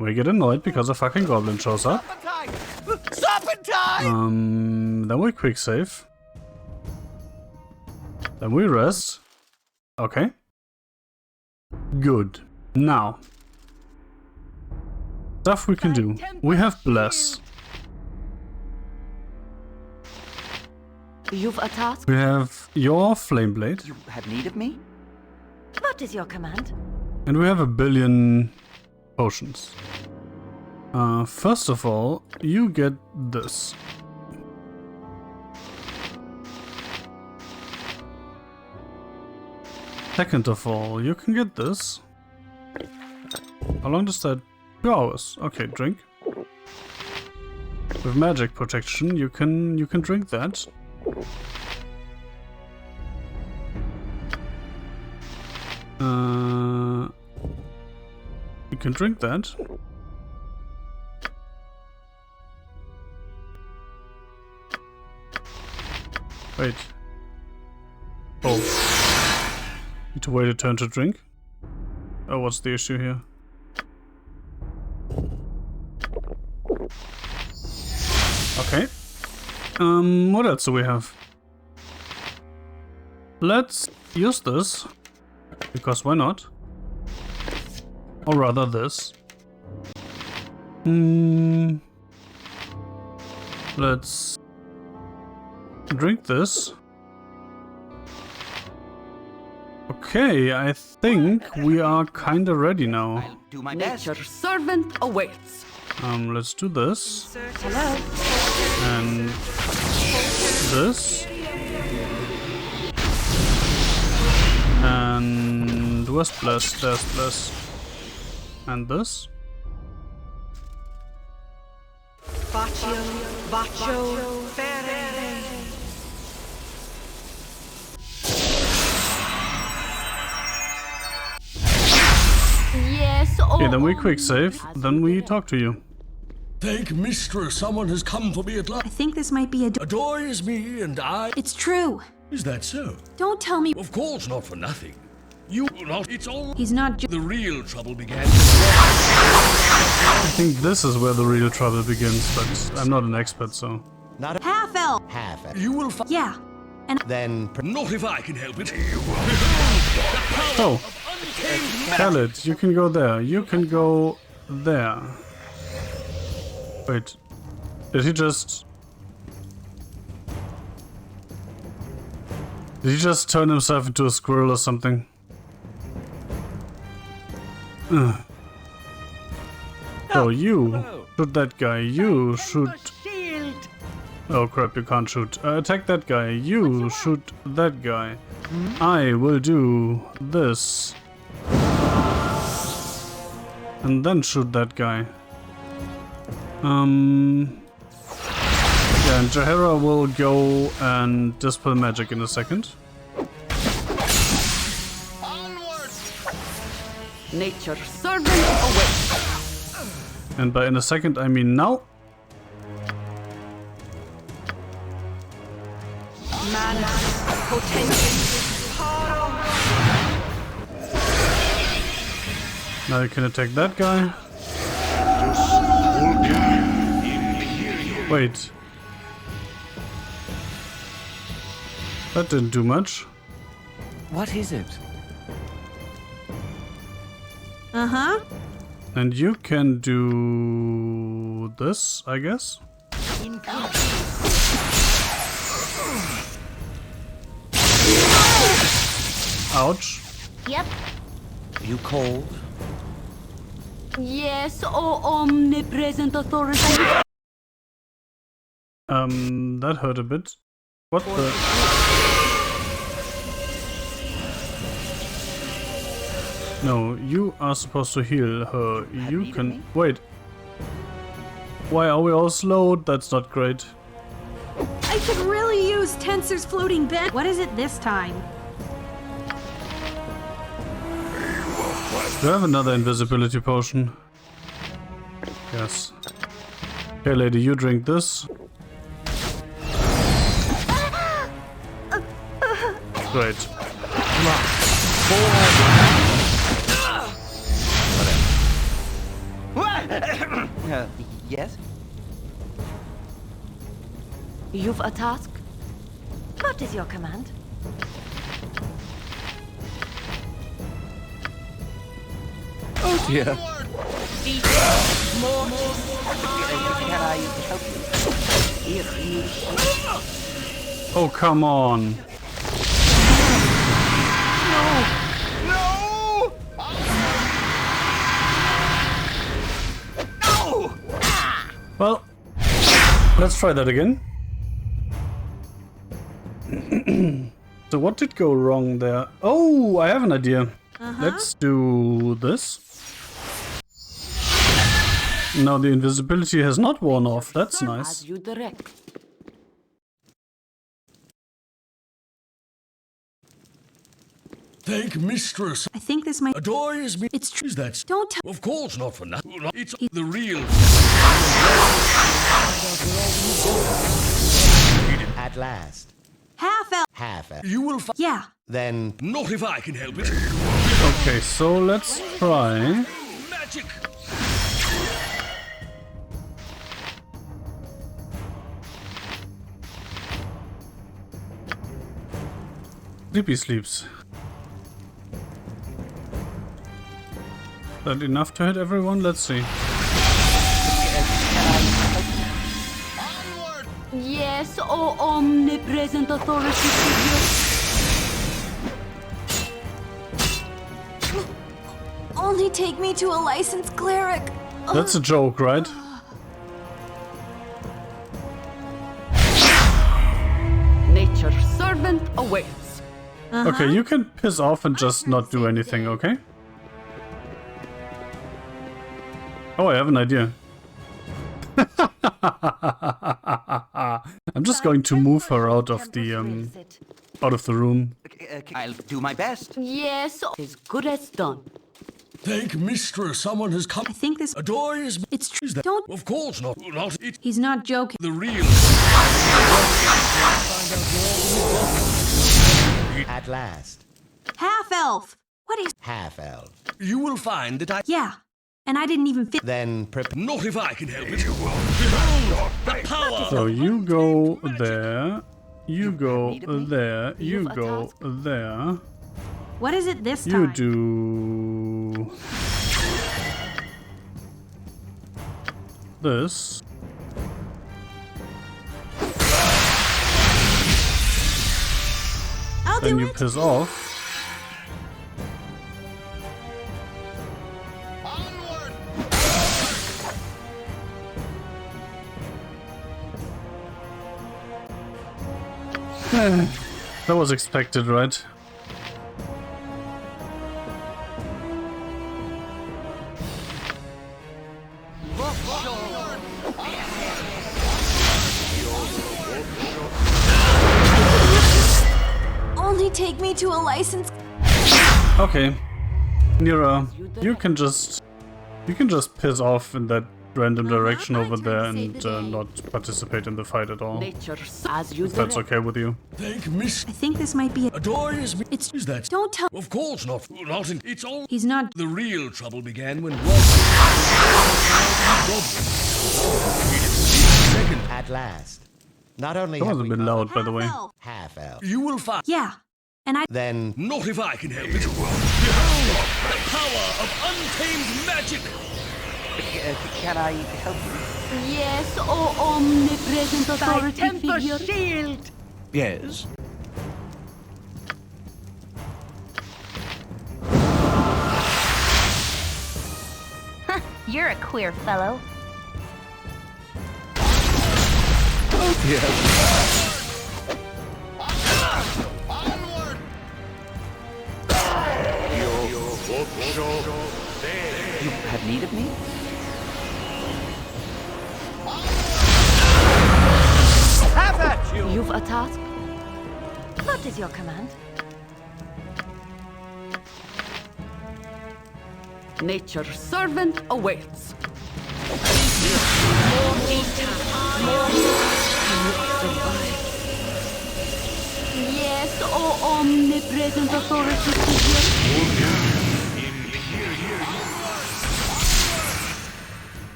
We get annoyed because a fucking goblin shows up. Stop in time! Then we quick save. Then we rest. Okay. Good. Now. Stuff we can do. We have Bless. You've a task? We have your Flame Blade. You have need of me? What is your command? And we have a billion potions. First of all, you get this. Second of all, you can get this. How long does that? 2 hours. Okay, drink. With magic protection, you can drink that. You can drink that. Wait. Oh. Need to wait a turn to drink? Oh, what's the issue here? Okay. What else do we have? Let's use this. Because why not? Or rather this. Let's drink this. Okay, I think we are kinda ready now. I'll do my best. Nature's servant awaits. Let's do this. Hello? And this. And where's Bless? There's Bless. And this. Yes, Okay, then we quick save, then we talk to you. Thank Mistress, someone has come for me at last. I think this might be Adoy is me, and I... It's true. Is that so? Don't tell me. Of course, not for nothing. You not... It's all... He's not The real trouble began... I think this is where the real trouble begins, but I'm not an expert, so... Not a half elf. half elf. You will find... Yeah. And Then Not if I can help it. Oh! Khaled, you can go there. You can go there. Wait. Did he just... Did he just turn himself into a squirrel or something? Ugh. So you shoot that guy. You shoot... Oh crap, you can't shoot. Attack that guy. You shoot that guy. I will do this. And then shoot that guy. Yeah, and Jahara will go and dispel magic in a second. Nature's servant awaits. And by in a second, I mean now. Mana, potential, Now you can attack that guy. Wait. That didn't do much. What is it? Uh-huh. And you can do this, I guess. Ouch. Yep. You cold? Yes, oh omnipresent authority. That hurt a bit. What the? No, you are supposed to heal her. You can... Wait. Why are we all slowed? That's not great. I could really use Tensor's floating bed. What is it this time? Do I have another invisibility potion? Yes. Okay, lady, you drink this. Great. Yes? You've a task? What is your command? Oh dear. Can I help you? Oh, come on. Well, let's try that again. So what did go wrong there? Oh, I have an idea. Let's do this. Now the invisibility has not worn off. That's nice. As you direct. Thank Mistress. I think this might. Adoy is me. It's true. Is that? Don't tell. Of course not for now. It's the real. At last. Half elf. Half elf. You will find. Yeah. Then. Not if I can help it. Okay, so let's try. Magic. Sleepy sleeps. That enough to hit everyone? Let's see. Yes, oh omnipresent authority figure. Only take me to a licensed cleric. That's a joke, right? Nature's servant awaits. Okay, you can piss off and just not do anything, okay? Oh, I have an idea. I'm just going to move her out of the room. I'll do my best. Yes, as good as done. Thank Mistress. Someone has come. I think this. Adoy is. It's true. Is that? Don't. Of course not. Not it. He's not joking. The real. At last. Half elf. What is? Half elf. You will find that I. Yeah. And I didn't even fit. Then Not if I can help it. Behold the power. So you go there, you go there, you go there. What is it this You time? do this. I'll Then do you it. piss off. That was expected, right? Only take me to a licensed. Okay, Nira, you can just piss off in that random direction over there and not participate in the fight at all. As you If that's okay with you. Thank Miss. I think this might be. Adoy is. It's. Is that? Don't tell. Of course not. Not in. It's all. He's not. The real trouble began when Second. At last. Not only. That have was a we bit got loud, by the way. Half elf. You will find. Yeah. And I. Then. Not if I can help it. Behold the power of untamed magic. Can I help you? Yes, oh omnipresent authority figure. Shield. Yes? You're a queer fellow. You have need of me? Have at you! You've a task? What is your command? Nature's servant awaits. Yes, oh omnipresent authority figure.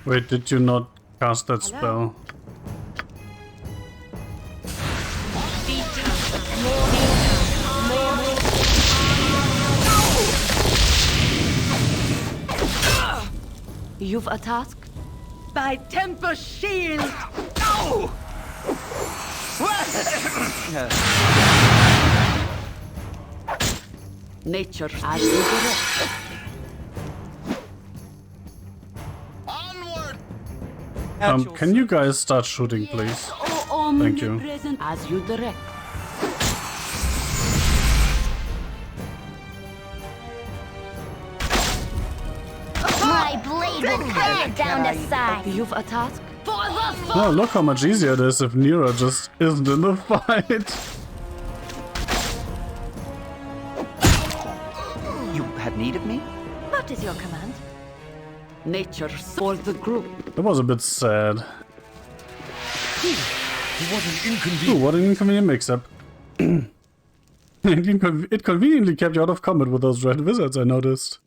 Wait, did you not cast that spell? You've a task? By Temple Shield! No! Nature as you direct. Can you guys start shooting, please? Thank you. As you direct. My blade will cut you down to size. You've a task? Oh, look how much easier it is if Nira just isn't in the fight. You have need of me? What is your command? Nature for the group. That was a bit sad. What an inconvenience. Ooh, what an inconvenient mix-up. It conveniently kept you out of combat with those red wizards, I noticed.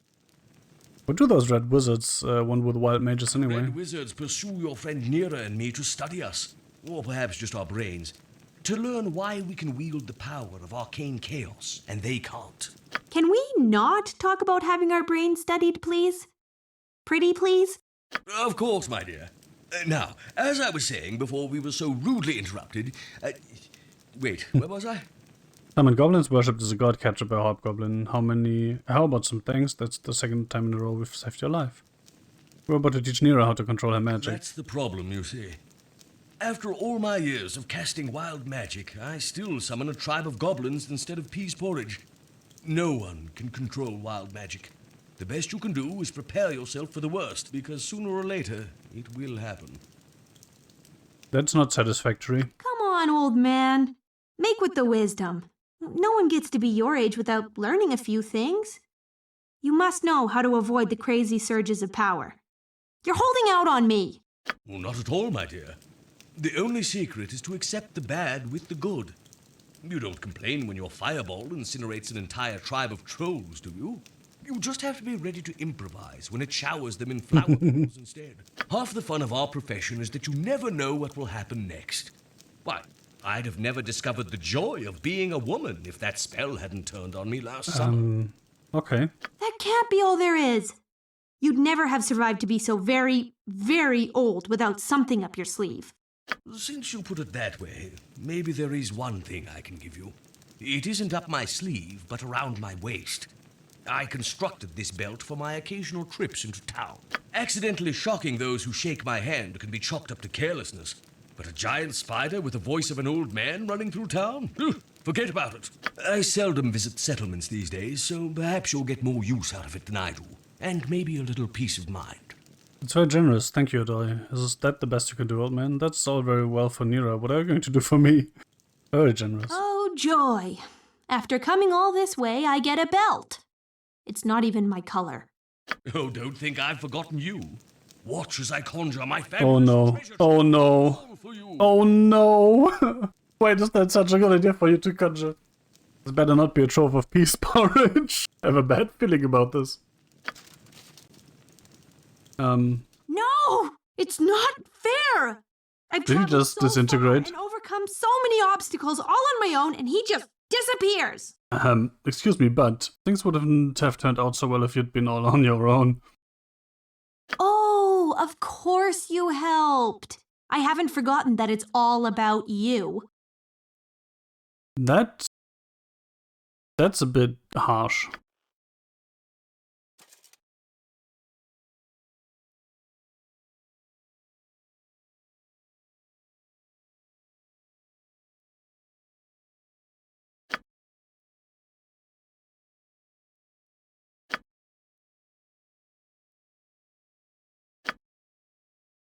What do those red wizards want with wild mages anyway? Red wizards pursue your friend Nira and me to study us, or perhaps just our brains, to learn why we can wield the power of arcane chaos, and they can't. Can we not talk about having our brains studied, please? Pretty please? Of course, my dear. Now, as I was saying before we were so rudely interrupted... wait, where was I? Summon goblins worshipped as a god catcher by a hobgoblin. How about some thanks? That's the second time in a row we've saved your life. We're about to teach Nira how to control her magic. That's the problem, you see. After all my years of casting wild magic, I still summon a tribe of goblins instead of peas porridge. No one can control wild magic. The best you can do is prepare yourself for the worst, because sooner or later, it will happen. That's not satisfactory. Come on, old man. Make with the wisdom. No one gets to be your age without learning a few things. You must know how to avoid the crazy surges of power. You're holding out on me. Well, not at all, my dear. The only secret is to accept the bad with the good. You don't complain when your fireball incinerates an entire tribe of trolls, do you? You just have to be ready to improvise when it showers them in flower balls instead. Half the fun of our profession is that you never know what will happen next. Why, I'd have never discovered the joy of being a woman if that spell hadn't turned on me last summer. Okay. That can't be all there is. You'd never have survived to be so very, very old without something up your sleeve. Since you put it that way, maybe there is one thing I can give you. It isn't up my sleeve, but around my waist. I constructed this belt for my occasional trips into town. Accidentally shocking those who shake my hand can be chalked up to carelessness. But a giant spider with the voice of an old man running through town? Forget about it. I seldom visit settlements these days, so perhaps you'll get more use out of it than I do. And maybe a little peace of mind. It's very generous. Thank you, Adoy. Is that the best you can do, old man? That's all very well for Nira. What are you going to do for me? Very generous. Oh, joy. After coming all this way, I get a belt. It's not even my color. Oh, don't think I've forgotten you. Watch as I conjure my family. Oh no. Oh no. Oh no. Wait, is that such a good idea for you to conjure? This better not be a trove of peace porridge. I have a bad feeling about this. No! It's not fair! I've Did he traveled just so disintegrate? far and overcome so many obstacles all on my own, and he just disappears! Excuse me, but things wouldn't have turned out so well if you'd been all on your own. Oh, of course you helped. I haven't forgotten that it's all about you. That's a bit harsh.